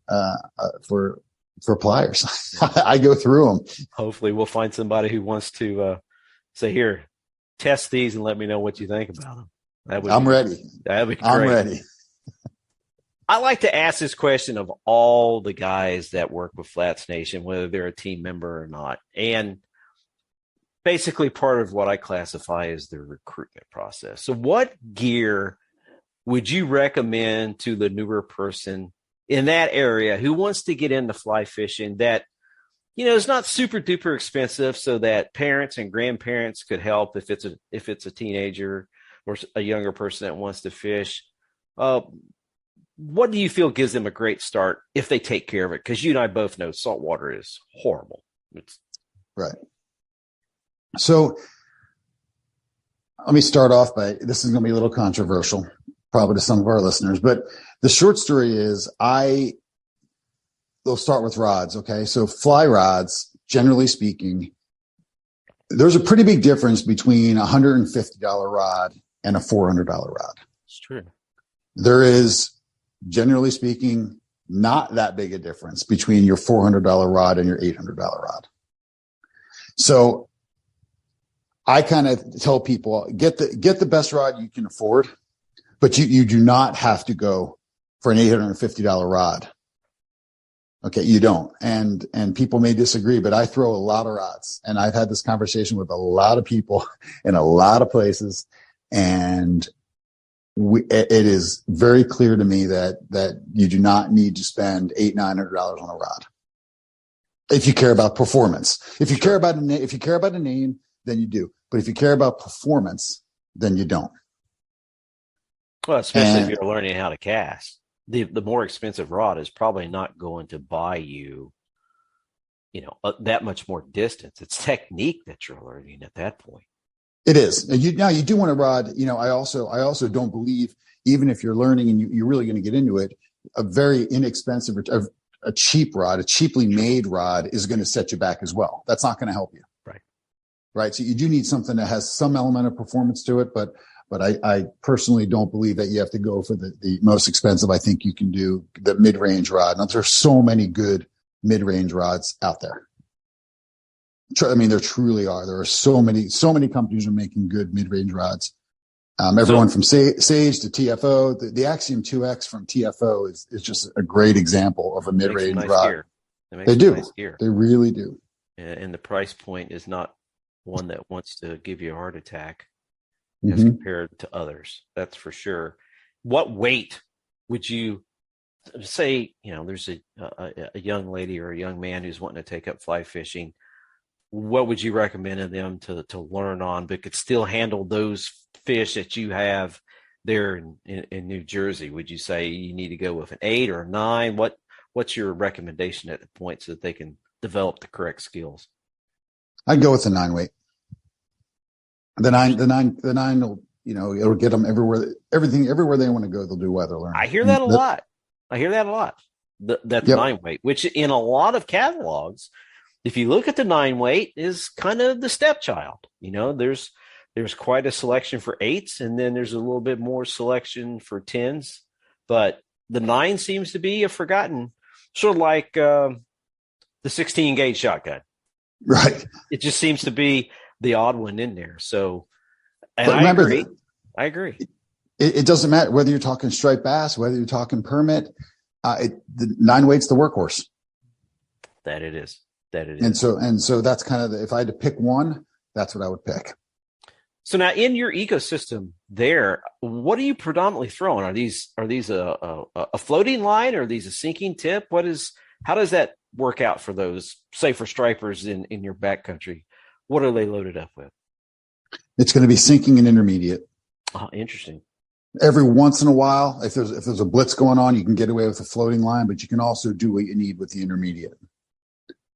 pliers. I go through them. Hopefully, we'll find somebody who wants to say, "Here, test these and let me know what you think about them." I'm ready. That'd be great. I'm ready. I like to ask this question of all the guys that work with Flats Nation, whether they're a team member or not. And basically part of what I classify as the recruitment process. So what gear would you recommend to the newer person in that area who wants to get into fly fishing that, is not super duper expensive, so that parents and grandparents could help if it's a teenager or a younger person that wants to fish? What do you feel gives them a great start if they take care of it? Because you and I both know saltwater is horrible. Right. So let me start off by, this is going to be a little controversial, probably to some of our listeners, but the short story is they'll start with rods. Okay. So fly rods, generally speaking, there's a pretty big difference between a $150 rod and a $400 rod. It's true. There is, generally speaking, not that big a difference between your $400 rod and your $800 rod. So I kind of tell people, get the best rod you can afford, but you do not have to go for an $850 rod. Okay, you don't. And people may disagree, but I throw a lot of rods, and I've had this conversation with a lot of people in a lot of places, and it is very clear to me that you do not need to spend $800-900 on a rod. If you care about performance, if you care about a name, then you do. But if you care about performance, then you don't. Well, especially if you're learning how to cast, the more expensive rod is probably not going to buy you, that much more distance. It's technique that you're learning at that point. It is. Now you do want a rod. I also don't believe, even if you're learning and you're really going to get into it, a very inexpensive, a cheap rod, a cheaply made rod is going to set you back as well. That's not going to help you. Right. So you do need something that has some element of performance to it, but I personally don't believe that you have to go for the most expensive. I think you can do the mid-range rod. Now, there's so many good mid-range rods out there. I mean, there truly are. There are so many companies are making good mid-range rods. Everyone from Sage to TFO, the Axiom 2X from TFO is just a great example of a mid-range rod. They do. Nice gear. They really do. And the price point is not one that wants to give you a heart attack as compared to others. That's for sure. What weight would you say, there's a young lady or a young man who's wanting to take up fly fishing? What would you recommend to them to learn on, but could still handle those fish that you have there in New Jersey? Would you say you need to go with an 8 or a 9? What's your recommendation at the point so that they can develop the correct skills? I'd go with the 9 weight. The nine will, it'll get them everywhere. Everywhere they want to go, they'll do weather learning. I hear that a lot. That 9 weight, which in a lot of catalogs, if you look at the 9 weight, is kind of the stepchild. There's quite a selection for 8s, and then there's a little bit more selection for 10s. But the 9 seems to be a forgotten, sort of like the 16 gauge shotgun. Right. It just seems to be the odd one in there. So, and I agree. It doesn't matter whether you're talking striped bass, whether you're talking permit. The 9 weight's the workhorse. That it is. And so that's kind of if I had to pick one, that's what I would pick. So now in your ecosystem there, what are you predominantly throwing? Are these a floating line, or are these a sinking tip? How does that work out for those, say for stripers in your backcountry? What are they loaded up with? It's going to be sinking and intermediate. Oh, interesting. Every once in a while, if there's a blitz going on, you can get away with a floating line, but you can also do what you need with the intermediate.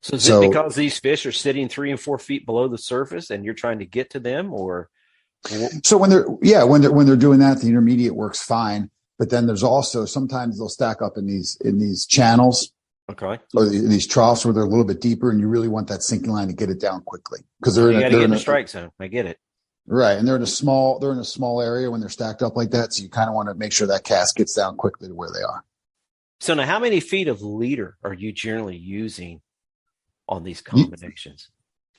So is it because these fish are sitting 3 and 4 feet below the surface and you're trying to get to them, or? So when they're doing that, the intermediate works fine. But then there's also, sometimes they'll stack up in these channels. Okay. Or these troughs where they're a little bit deeper, and you really want that sinking line to get it down quickly, because you got to get in the strike zone. I get it. Right, and they're in a small area when they're stacked up like that, so you kind of want to make sure that cast gets down quickly to where they are. So now, how many feet of leader are you generally using on these combinations?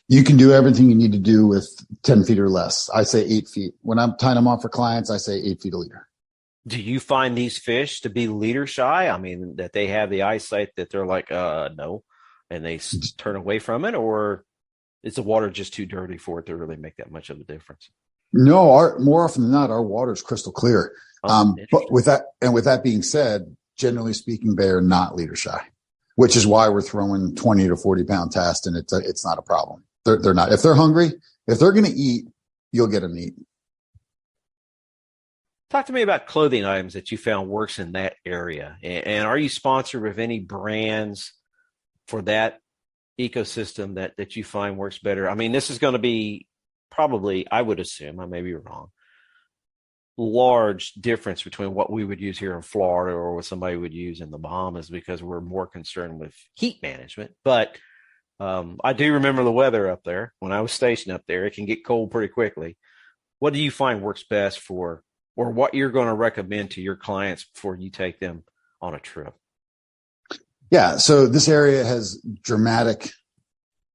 You can do everything you need to do with 10 feet or less. I say 8 feet. When I'm tying them on for clients, I say 8 feet a leader. Do you find these fish to be leader shy? I mean, that they have the eyesight that they're like, no, and they turn away from it, or is the water just too dirty for it to really make that much of a difference? No, more often than not, our water is crystal clear. But with that being said, generally speaking, they are not leader shy, which is why we're throwing 20 to 40 pound test, and it's not a problem. They're not. If they're hungry, if they're going to eat, you'll get them to eat. Talk to me about clothing items that you found works in that area. And are you sponsored with any brands for that ecosystem that you find works better? I mean, this is going to be probably, I would assume, I may be wrong, large difference between what we would use here in Florida or what somebody would use in the Bahamas, because we're more concerned with heat management. But I do remember the weather up there. When I was stationed up there, it can get cold pretty quickly. What do you find works best for, or what you're going to recommend to your clients before you take them on a trip? Yeah. So this area has dramatic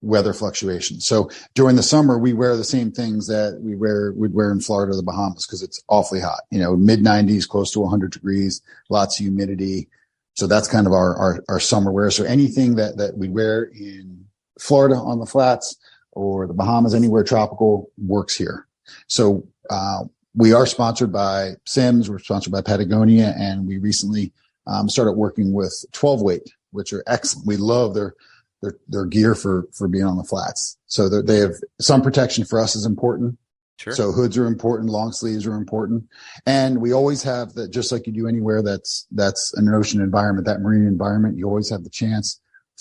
weather fluctuations. So during the summer, we wear the same things that we'd wear in Florida or the Bahamas, because it's awfully hot, mid 90s, close to 100 degrees, lots of humidity. So that's kind of our summer wear. So anything that we wear in Florida on the flats or the Bahamas, anywhere tropical, works here. So, we are sponsored by Sims. We're sponsored by Patagonia, and we recently started working with 12 weight, which are excellent. We love their gear for being on the flats. So they have some protection for us is important. Sure. So hoods are important, long sleeves are important. And we always have that, just like you do anywhere that's an ocean environment, that marine environment, you always have the chance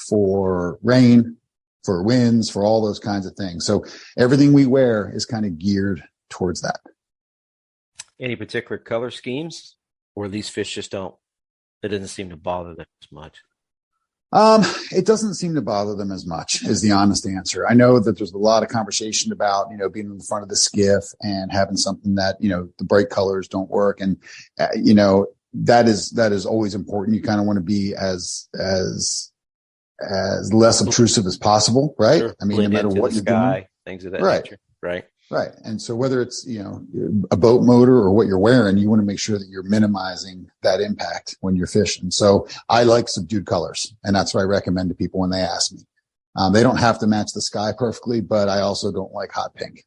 for rain, for winds, for all those kinds of things. So everything we wear is kind of geared towards that. Any particular color schemes, or these fish just don't, it doesn't seem to bother them as much? It doesn't seem to bother them as much, is the honest answer. I know that there's a lot of conversation about, being in the front of the skiff and having something that, the bright colors don't work. And, that is always important. You kind of want to be as less obtrusive as possible, right? Sure. I mean, no matter what you're doing, things of that right. nature. Right. Right. And so whether it's, a boat motor or what you're wearing, you want to make sure that you're minimizing that impact when you're fishing. So I like subdued colors, and that's what I recommend to people when they ask me. They don't have to match the sky perfectly, but I also don't like hot pink.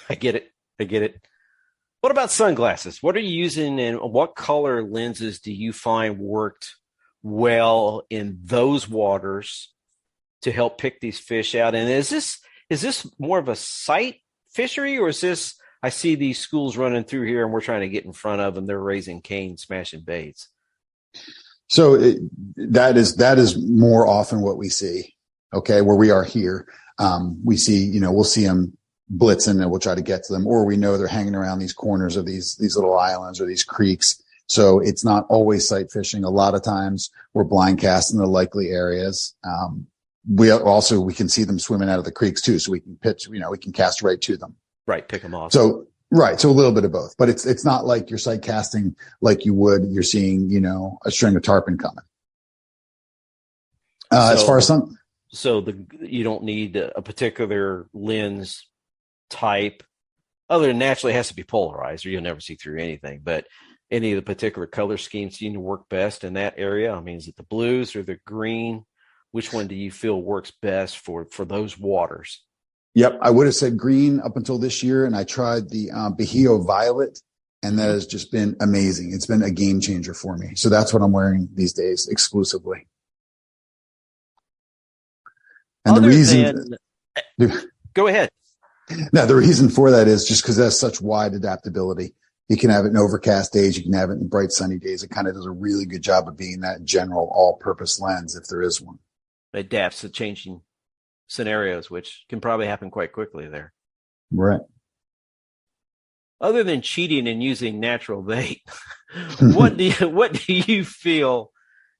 I get it. What about sunglasses? What are you using, and what color lenses do you find worked well in those waters to help pick these fish out? And is this more of a sight fishery, or is this, I see these schools running through here and we're trying to get in front of them, they're raising cane, smashing baits? So that is more often what we see. Okay. Where we are here, we see, we'll see them blitzing and we'll try to get to them, or we know they're hanging around these corners of these little islands or these creeks. So it's not always sight fishing. A lot of times we're blind casting the likely areas. We can see them swimming out of the creeks too. So we can pitch, we can cast right to them. Right. Pick them off. So, right. So a little bit of both, but it's not like you're sight casting like you're seeing, a string of tarpon coming. As far as you don't need a particular lens type, other than naturally it has to be polarized or you'll never see through anything, but any of the particular color schemes seem to work best in that area. I mean, is it the blues or the green? Which one do you feel works best for those waters? Yep. I would have said green up until this year. And I tried the Bahio Violet, and that has just been amazing. It's been a game changer for me. So that's what I'm wearing these days exclusively. And go ahead. No, the reason for that is just because it has such wide adaptability. You can have it in overcast days. You can have it in bright sunny days. It kind of does a really good job of being that general all-purpose lens if there is one. It adapts to changing scenarios, which can probably happen quite quickly there. Right. Other than cheating and using natural bait, what do you feel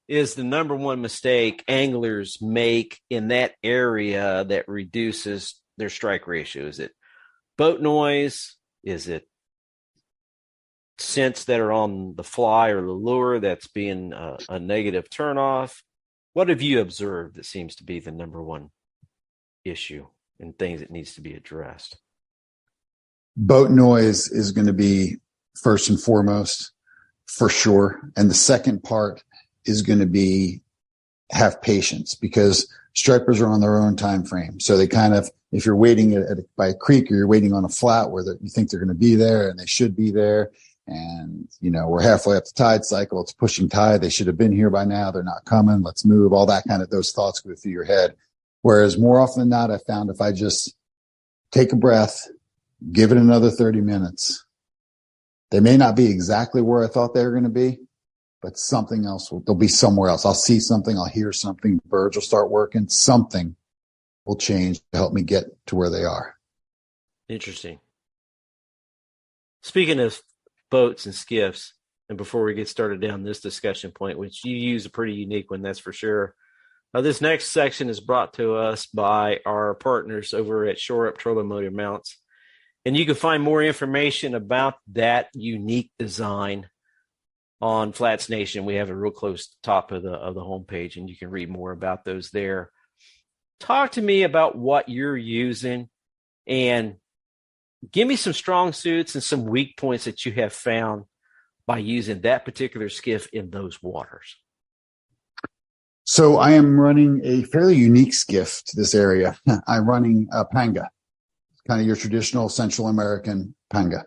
is the number one mistake anglers make in that area that reduces their strike ratio? Is it boat noise? Is it scents that are on the fly or the lure that's being a negative turnoff? What have you observed that seems to be the number one issue and things that needs to be addressed? Boat noise is going to be first and foremost, for sure. And the second part is going to be have patience, because stripers are on their own time frame. So they kind of, if you're waiting by a creek or you're waiting on a flat where you think they're going to be there and they should be there, and, we're halfway up the tide cycle, it's pushing tide. They should have been here by now. They're not coming. Let's move. All that kind of, those thoughts go through your head. Whereas more often than not, I found if I just take a breath, give it another 30 minutes, they may not be exactly where I thought they were going to be, but something else they'll be somewhere else. I'll see something. I'll hear something. Birds will start working. Something will change to help me get to where they are. Interesting. Speaking of boats and skiffs, and before we get started down this discussion point, which you use a pretty unique one, that's for sure. This next section is brought to us by our partners over at Shore Up Trolling Motor Mounts. And you can find more information about that unique design on Flats Nation. We have it real close to the top of the homepage, and you can read more about those there. Talk to me about what you're using and give me some strong suits and some weak points that you have found by using that particular skiff in those waters. So I am running a fairly unique skiff to this area. I'm running a panga, kind of your traditional Central American panga.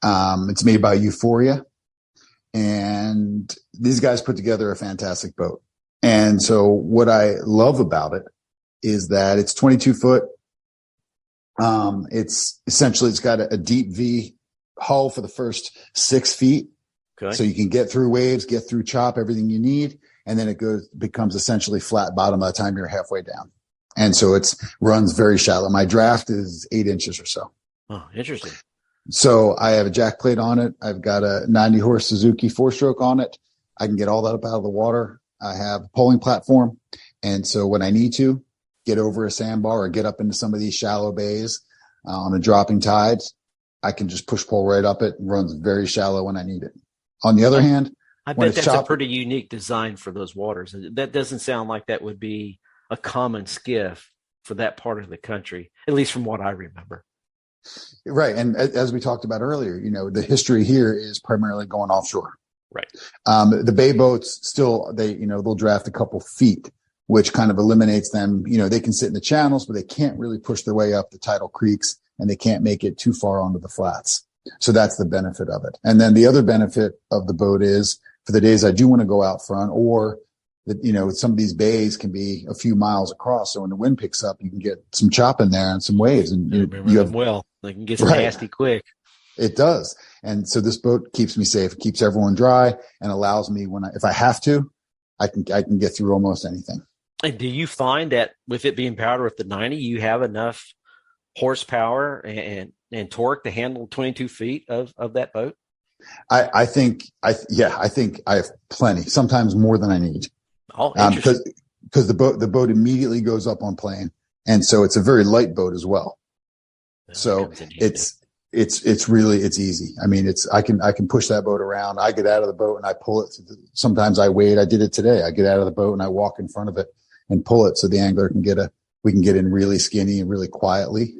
It's made by Euphoria, and these guys put together a fantastic boat. And so what I love about it is that it's 22 foot. It's got a deep V hull for the first 6 feet. Okay. So you can get through waves, get through chop, everything you need. And then becomes essentially flat bottom by the time you're halfway down. And so runs very shallow. My draft is 8 inches or so. Oh, interesting. So I have a jack plate on it. I've got a 90 horse Suzuki 4-stroke on it. I can get all that up out of the water. I have a polling platform. And so when I need to get over a sandbar or get up into some of these shallow bays on a dropping tide, I can just push pole right up it and runs very shallow when I need it. On the other hand, I bet that's a pretty unique design for those waters. That doesn't sound like that would be a common skiff for that part of the country, at least from what I remember. Right. And as we talked about earlier, the history here is primarily going offshore. Right. The bay boats still, they'll draft a couple feet, which kind of eliminates them. They can sit in the channels, but they can't really push their way up the tidal creeks, and they can't make it too far onto the flats. So that's the benefit of it. And then the other benefit of the boat is for the days I do want to go out front, or that, some of these bays can be a few miles across. So when the wind picks up, you can get some chop in there and some waves, and they can get nasty quick. It does. And so this boat keeps me safe. It keeps everyone dry and allows me if I have to, I can get through almost anything. And do you find that with it being powered with the 90, you have enough horsepower and torque to handle 22 feet of that boat? I think I have plenty, sometimes more than I need. Oh, interesting. Because the boat immediately goes up on plane. And so it's a very light boat as well. So it's really easy. I mean, I can push that boat around. I get out of the boat and I pull it. Sometimes I wait. I did it today. I get out of the boat and I walk in front of it and pull it so the angler we can get in really skinny and really quietly.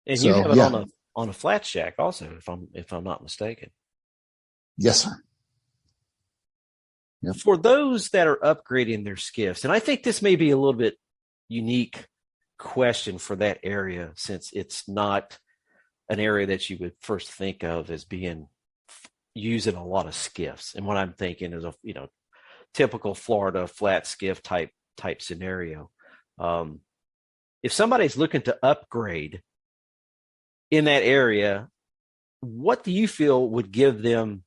And you have it on a flat shack also, if I'm not mistaken. Yes, sir. Yep. For those that are upgrading their skiffs, and I think this may be a little bit unique question for that area, since it's not an area that you would first think of as being using a lot of skiffs. And what I'm thinking is typical Florida flat skiff type scenario. If somebody's looking to upgrade in that area, what do you feel would give them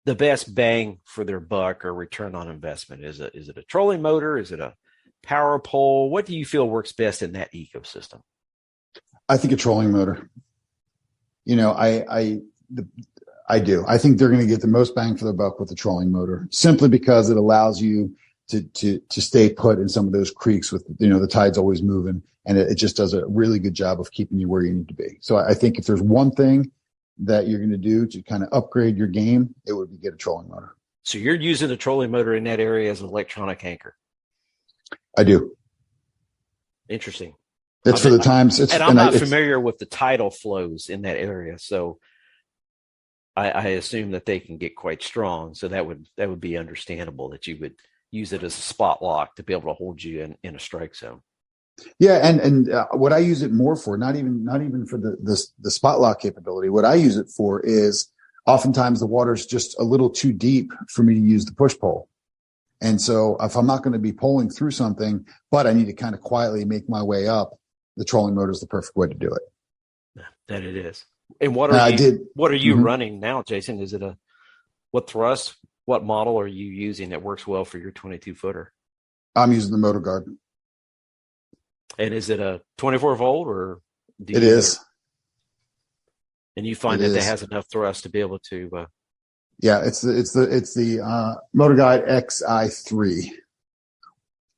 the best bang for their buck or return on investment? Is it a trolling motor? Is it a power pole? What do you feel works best in that ecosystem? I think a trolling motor. I do. I think they're going to get the most bang for the buck with the trolling motor, simply because it allows you to stay put in some of those creeks with, the tide's always moving, and it just does a really good job of keeping you where you need to be. So I think if there's one thing that you're going to do to kind of upgrade your game, it would be get a trolling motor. So you're using a trolling motor in that area as an electronic anchor? I do. Interesting. It's for the times. I'm not familiar with the tidal flows in that area, so I assume that they can get quite strong. So that would be understandable that you would use it as a spot lock to be able to hold you in a strike zone. Yeah, and what I use it more for, not even for the spot lock capability. What I use it for is oftentimes the water's just a little too deep for me to use the push pole. And so if I'm not going to be pulling through something, but I need to kind of quietly make my way up, the trolling motor is the perfect way to do it. That it is. And what are you mm-hmm. running now, Jason? Is it what thrust, what model are you using that works well for your 22 footer? I'm using the Motor Guard. And is it a 24 volt or? It is. And you find that has enough thrust to be able to. Yeah, it's the Motor Guide XI3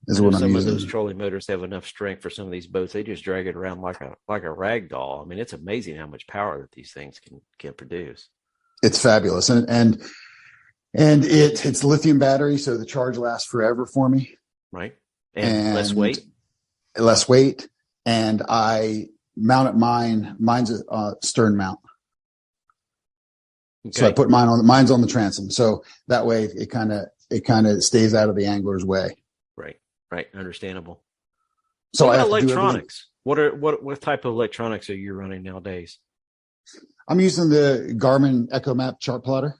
is what I'm using. Some of those trolling motors have enough strength for some of these boats. They just drag it around like a rag doll. I mean, it's amazing how much power that these things can produce. It's fabulous, and it's lithium battery, so the charge lasts forever for me. Right, and less weight. Less weight, and I mount it. Mine's a stern mount. Okay. So I put mine's on the transom, so that way it kind of stays out of the angler's way. Right, understandable. So what about electronics? What type of electronics are you running nowadays? I'm using the Garmin EchoMap chart plotter.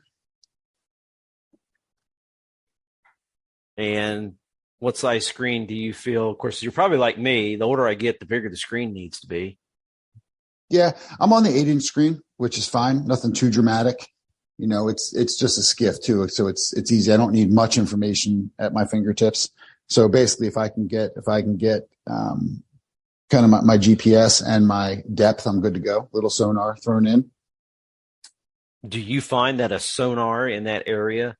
And what size screen do you feel? Of course, you're probably like me. The older I get, the bigger the screen needs to be. Yeah, I'm on the 8-inch screen, which is fine. Nothing too dramatic. It's just a skiff too, so it's easy. I don't need much information at my fingertips. So basically, if I can get kind of my GPS and my depth, I'm good to go. Little sonar thrown in. Do you find that a sonar in that area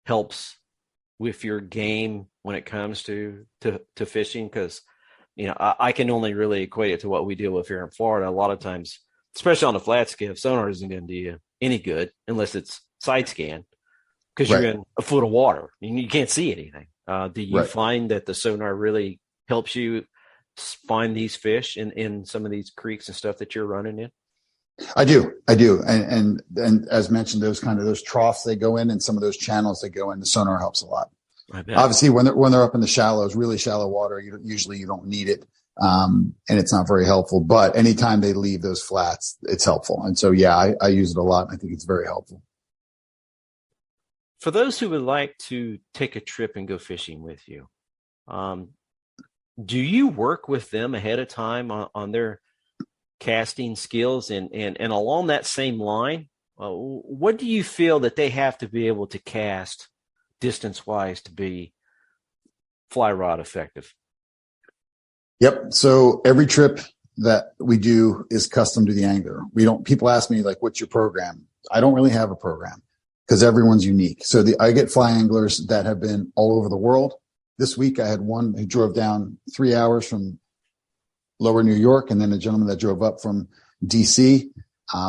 helps with your game when it comes to fishing? Because I can only really equate it to what we deal with here in Florida. A lot of times, especially on the flat skiff, sonar isn't going to do you any good unless it's side scan, because you're in a foot of water and you can't see anything. Do you find that the sonar really helps you find these fish in some of these creeks and stuff that you're running in? I do. And as mentioned, those troughs they go in and some of those channels they go in, the sonar helps a lot. Obviously, when they're up in the shallows, really shallow water, you don't need it. And it's not very helpful, but anytime they leave those flats, it's helpful. And so, yeah, I use it a lot. I think it's very helpful. For those who would like to take a trip and go fishing with you, do you work with them ahead of time on their casting skills? And along that same line, what do you feel that they have to be able to cast distance-wise to be fly rod effective? Yep. So every trip that we do is custom to the angler. People ask me, like, what's your program? I don't really have a program because everyone's unique. So I get fly anglers that have been all over the world. This week I had one who drove down 3 hours from lower New York, and then a gentleman that drove up from DC.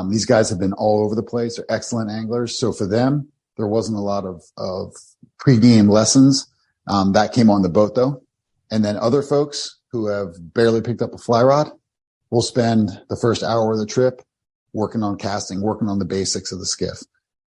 These guys have been all over the place. They're excellent anglers. So for them, there wasn't a lot of pre-game lessons. That came on the boat though. And then other folks who have barely picked up a fly rod will spend the first hour of the trip working on casting, working on the basics of the skiff.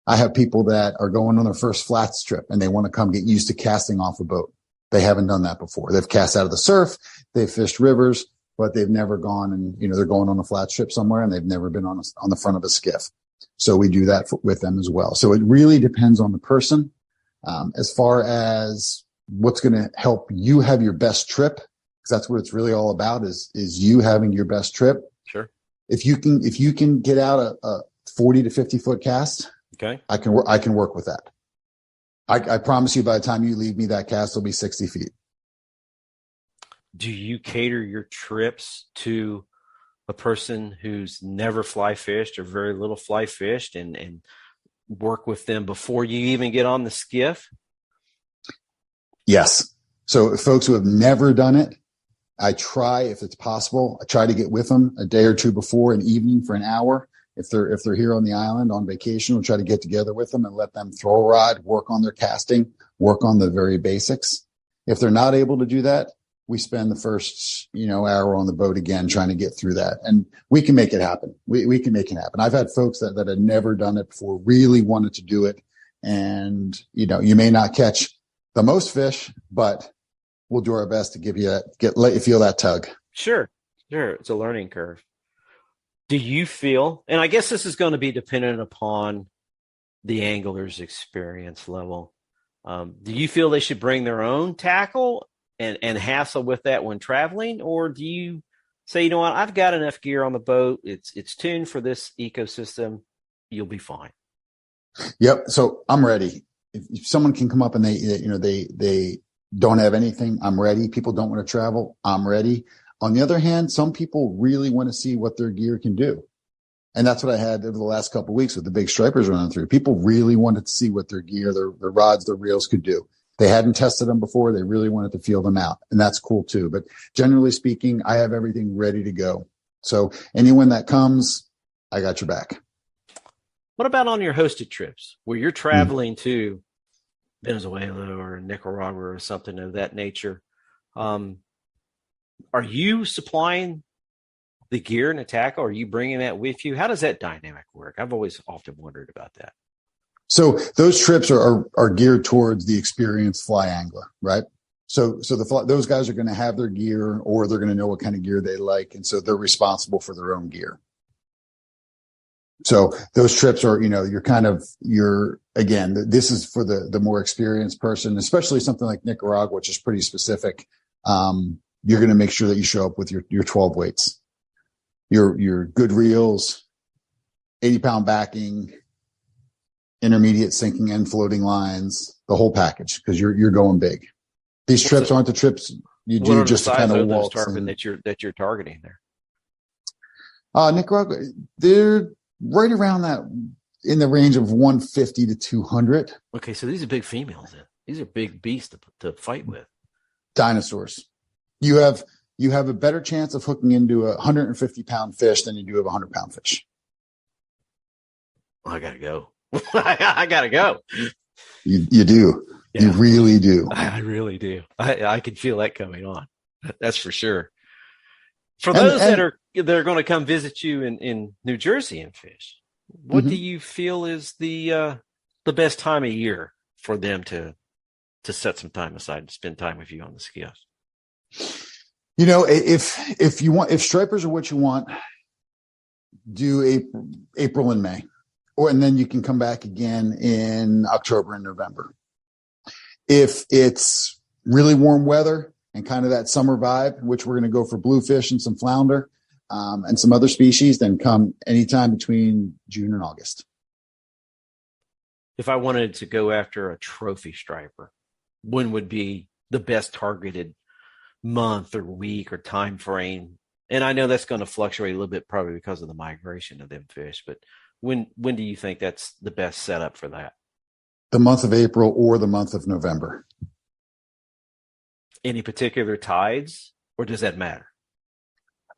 I have people that are going on their first flats trip and they want to come get used to casting off a boat. They haven't done that before. They've cast out of the surf, they've fished rivers, but they've never gone and, they're going on a flat strip somewhere and they've never been on the front of a skiff. So we do that with them as well. So it really depends on the person. As far as what's going to help you have your best trip, because that's what it's really all about is you having your best trip. Sure. If you can get out a 40 to 50 foot cast, okay, I can work with that. I promise you by the time you leave me, that cast will be 60 feet. Do you cater your trips to a person who's never fly fished or very little fly fished and work with them before you even get on the skiff? Yes. So folks who have never done it, I try, if it's possible, I try to get with them a day or two before, an evening for an hour. If they're here on the island on vacation, we'll try to get together with them and let them throw a rod, work on their casting, work on the very basics. If they're not able to do that, we spend the first, hour on the boat again, trying to get through that. And we can make it happen. We can make it happen. I've had folks that had never done it before, really wanted to do it. And, you may not catch the most fish, but we'll do our best to let you feel that tug. Sure. It's a learning curve. Do you feel, and I guess this is going to be dependent upon the angler's experience level, do you feel they should bring their own tackle and hassle with that when traveling? Or do you say, what, I've got enough gear on the boat. It's tuned for this ecosystem. You'll be fine. Yep. So I'm ready. If someone can come up and they don't have anything, I'm ready. People don't want to travel, I'm ready. On the other hand, some people really want to see what their gear can do. And that's what I had over the last couple of weeks with the big stripers running through. People really wanted to see what their gear, their rods, their reels could do. They hadn't tested them before. They really wanted to feel them out. And that's cool too. But generally speaking, I have everything ready to go. So anyone that comes, I got your back. What about on your hosted trips where you're traveling to Venezuela or Nicaragua or something of that nature? Are you supplying the gear and the tackle? Are you bringing that with you? How does that dynamic work? I've always often wondered about that. So those trips are geared towards the experienced fly angler, right? So those guys are going to have their gear, or they're going to know what kind of gear they like. And so they're responsible for their own gear. So those trips are, again, this is for the more experienced person, especially something like Nicaragua, which is pretty specific. You're going to make sure that you show up with your 12 weights, your good reels, 80-pound backing, intermediate sinking and floating lines, the whole package, because you're going big. These trips aren't the trips you do just to kind of waltz in. that you're targeting there. Nicaragua, they're right around that, in the range of 150 to 200. Okay, so these are big females then. These are big beasts to fight with. Dinosaurs. You have a better chance of hooking into a 150-pound fish than you do of a 100-pound fish. I gotta go. I gotta go. You do. Yeah. You really do. I really do. I can feel that coming on. That's for sure. For those that are going to come visit you in New Jersey and fish, what do you feel is the best time of year for them to set some time aside to spend time with you on the skiffs? If stripers are what you want, do April and May, and then you can come back again in October and November. If it's really warm weather and kind of that summer vibe, which we're going to go for bluefish and some flounder, and some other species, then come anytime between June and August. If I wanted to go after a trophy striper, when would be the best targeted month or week or time frame? And I know that's going to fluctuate a little bit, probably because of the migration of them fish, but when do you think that's the best setup for that? The month of April or the month of November. Any particular tides, or does that matter?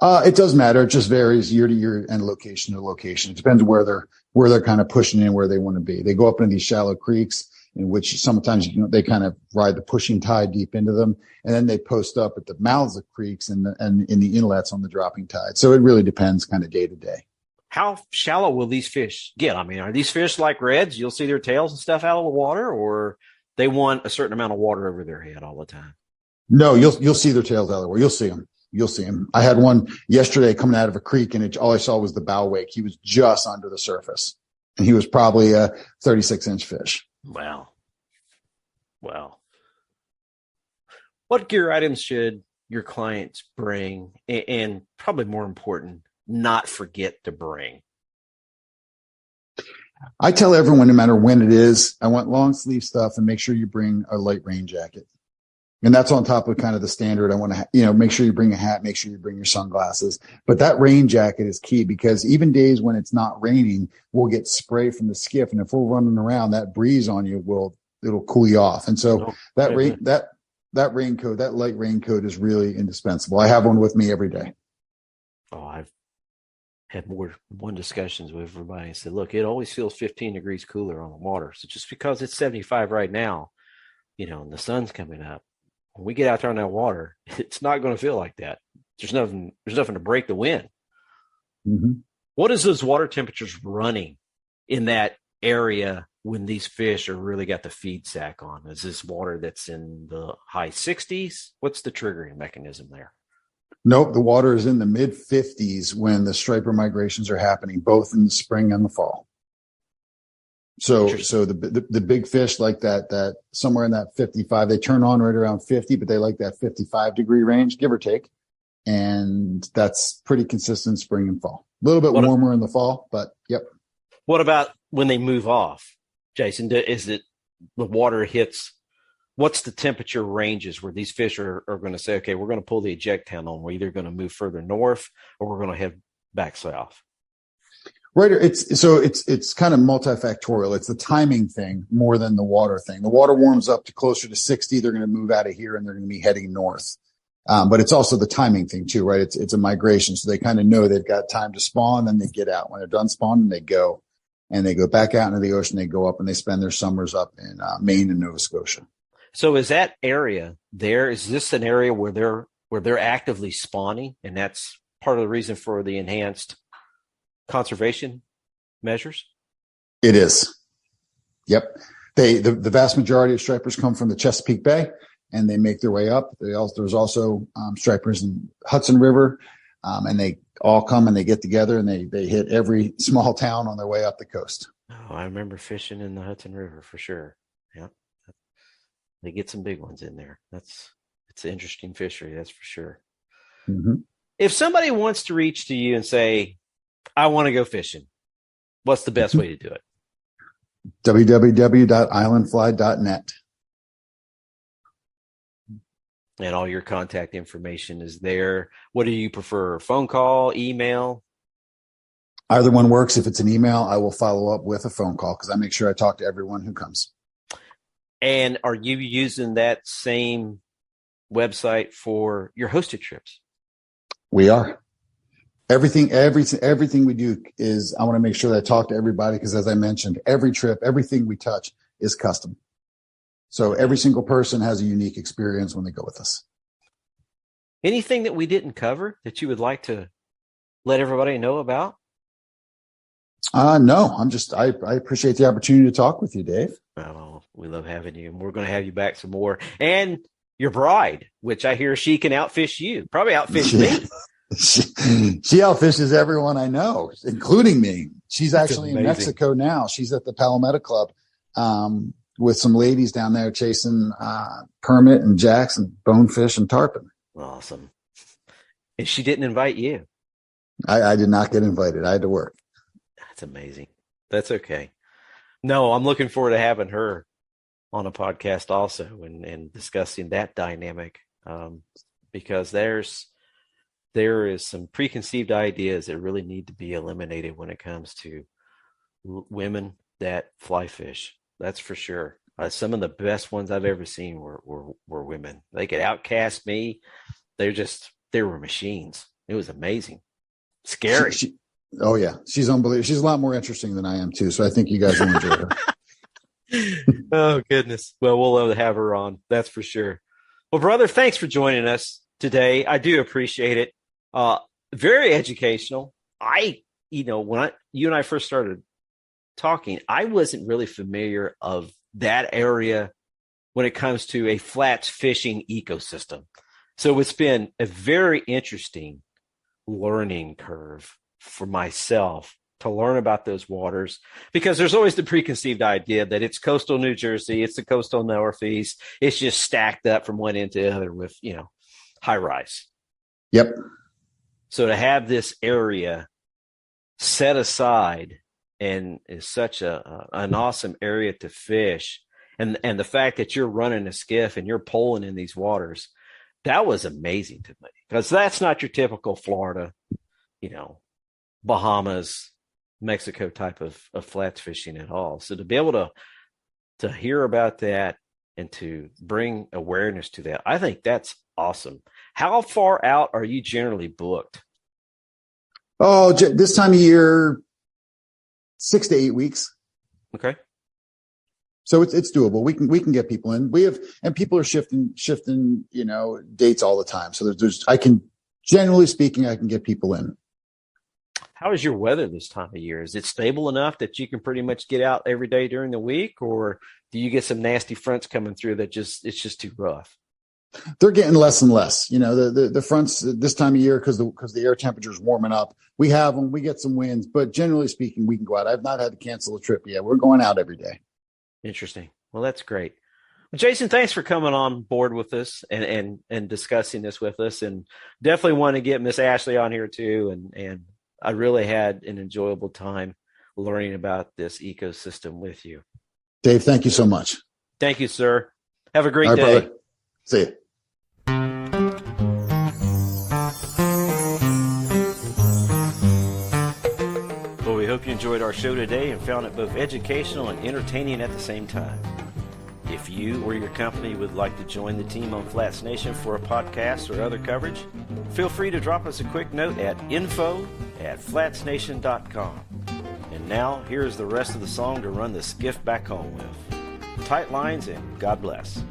It does matter. It just varies year to year and location to location. It depends where they're kind of pushing in, where they want to be. They go up into these shallow creeks, in which sometimes they kind of ride the pushing tide deep into them, and then they post up at the mouths of creeks and in the inlets on the dropping tide. So it really depends, kind of day to day. How shallow will these fish get? I mean, are these fish like reds? You'll see their tails and stuff out of the water, or they want a certain amount of water over their head all the time? No, you'll see their tails out of the water. You'll see them. You'll see him. I had one yesterday coming out of a creek, and all I saw was the bow wake. He was just under the surface, and he was probably a 36-inch fish. Wow. What gear items should your clients bring, and probably more important, not forget to bring? I tell everyone, no matter when it is, I want long sleeve stuff, and make sure you bring a light rain jacket. And that's on top of kind of the standard. I want to, make sure you bring a hat, make sure you bring your sunglasses. But that rain jacket is key, because even days when it's not raining, we'll get spray from the skiff. And if we're running around, that breeze on you it'll cool you off. And so that raincoat, that light raincoat is really indispensable. I have one with me every day. Oh, I've had one discussions with everybody and said, look, it always feels 15 degrees cooler on the water. So just because it's 75 right now, and the sun's coming up, when we get out there on that water, it's not going to feel like that. There's nothing to break the wind. Mm-hmm. What is those water temperatures running in that area when these fish are really got the feed sack on? Is this water that's in the high 60s? What's the triggering mechanism there? Nope. The water is in the mid 50s when the striper migrations are happening, both in the spring and the fall. So the big fish like that somewhere in that 55, they turn on right around 50, but they like that 55 degree range, give or take. And that's pretty consistent spring and fall. A little bit warmer in the fall, but yep. What about when they move off, Jason? Is it the water hits? What's the temperature ranges where these fish are going to say, okay, we're going to pull the eject handle, and we're either going to move further north or we're going to head back south? Right. It's kind of multifactorial. It's the timing thing more than the water thing. The water warms up to closer to 60. They're going to move out of here and they're going to be heading north. But it's also the timing thing too, right? It's a migration. So they kind of know they've got time to spawn, then they get out. When they're done spawning, they go back out into the ocean. They go up and they spend their summers up in Maine and Nova Scotia. So is that area there? Is this an area where they're actively spawning, and that's part of the reason for the enhanced conservation measures? It is. Yep. The vast majority of stripers come from the Chesapeake Bay, and they make their way up. There's also stripers in Hudson River, And they all come and they get together and they hit every small town on their way up the coast. Oh, I remember fishing in the Hudson River for sure. Yeah. They get some big ones in there. It's an interesting fishery, that's for sure. Mm-hmm. If somebody wants to reach to you and say, I want to go fishing, what's the best way to do it? www.islandfly.net. And all your contact information is there. What do you prefer? Phone call, email? Either one works. If it's an email, I will follow up with a phone call because I make sure I talk to everyone who comes. And are you using that same website for your hosted trips? We are. Everything we do is, I want to make sure that I talk to everybody because, as I mentioned, every trip, everything we touch is custom. So every single person has a unique experience when they go with us. Anything that we didn't cover that you would like to let everybody know about? No, I appreciate the opportunity to talk with you, Dave. Oh, we love having you, and we're going to have you back some more. And your bride, which I hear she can outfish you, probably outfish me. She outfishes everyone I know, including me. She's actually in Mexico now. She's at the Palometa Club with some ladies down there chasing permit and jacks and bonefish and tarpon. Awesome. And she didn't invite you. I did not get invited. I had to work. That's amazing. That's okay. No, I'm looking forward to having her on a podcast also and discussing that dynamic because there is some preconceived ideas that really need to be eliminated when it comes to women that fly fish. That's for sure. Some of the best ones I've ever seen were women. They could outcast me. They were machines. It was amazing. Scary. Oh yeah. She's unbelievable. She's a lot more interesting than I am too. So I think you guys will enjoy her. Oh goodness. Well, we'll love to have her on. That's for sure. Well, brother, thanks for joining us today. I do appreciate it. Very educational. When you and I first started talking, I wasn't really familiar of that area when it comes to a flats fishing ecosystem. So it's been a very interesting learning curve for myself to learn about those waters, because there's always the preconceived idea that it's coastal New Jersey, it's the coastal Northeast, it's just stacked up from one end to the other with, high rise. Yep. So to have this area set aside and is such an awesome area to fish, and the fact that you're running a skiff and you're poling in these waters, that was amazing to me, because that's not your typical Florida, Bahamas, Mexico type of flats fishing at all. So to be able to hear about that and to bring awareness to that, I think that's awesome. How far out are you generally booked? Oh, this time of year, 6 to 8 weeks. Okay. So it's doable. We can get people in. And people are shifting, dates all the time. So generally speaking, I can get people in. How is your weather this time of year? Is it stable enough that you can pretty much get out every day during the week, or do you get some nasty fronts coming through that it's just too rough? They're getting less and less. The fronts this time of year, because the air temperature is warming up. We have them. We get some winds, but generally speaking, we can go out. I've not had to cancel a trip yet. We're going out every day. Interesting. Well, that's great. Well, Jason, thanks for coming on board with us and discussing this with us, and definitely want to get Miss Ashley on here too. And I really had an enjoyable time learning about this ecosystem with you. Dave, thank you so much. Thank you, sir. Have a great day. Brother. See you. Well, we hope you enjoyed our show today and found it both educational and entertaining at the same time. If you or your company would like to join the team on Flats Nation for a podcast or other coverage, feel free to drop us a quick note at info@flatsnation.com. And now, here's the rest of the song to run the skiff back home with. Tight lines and God bless.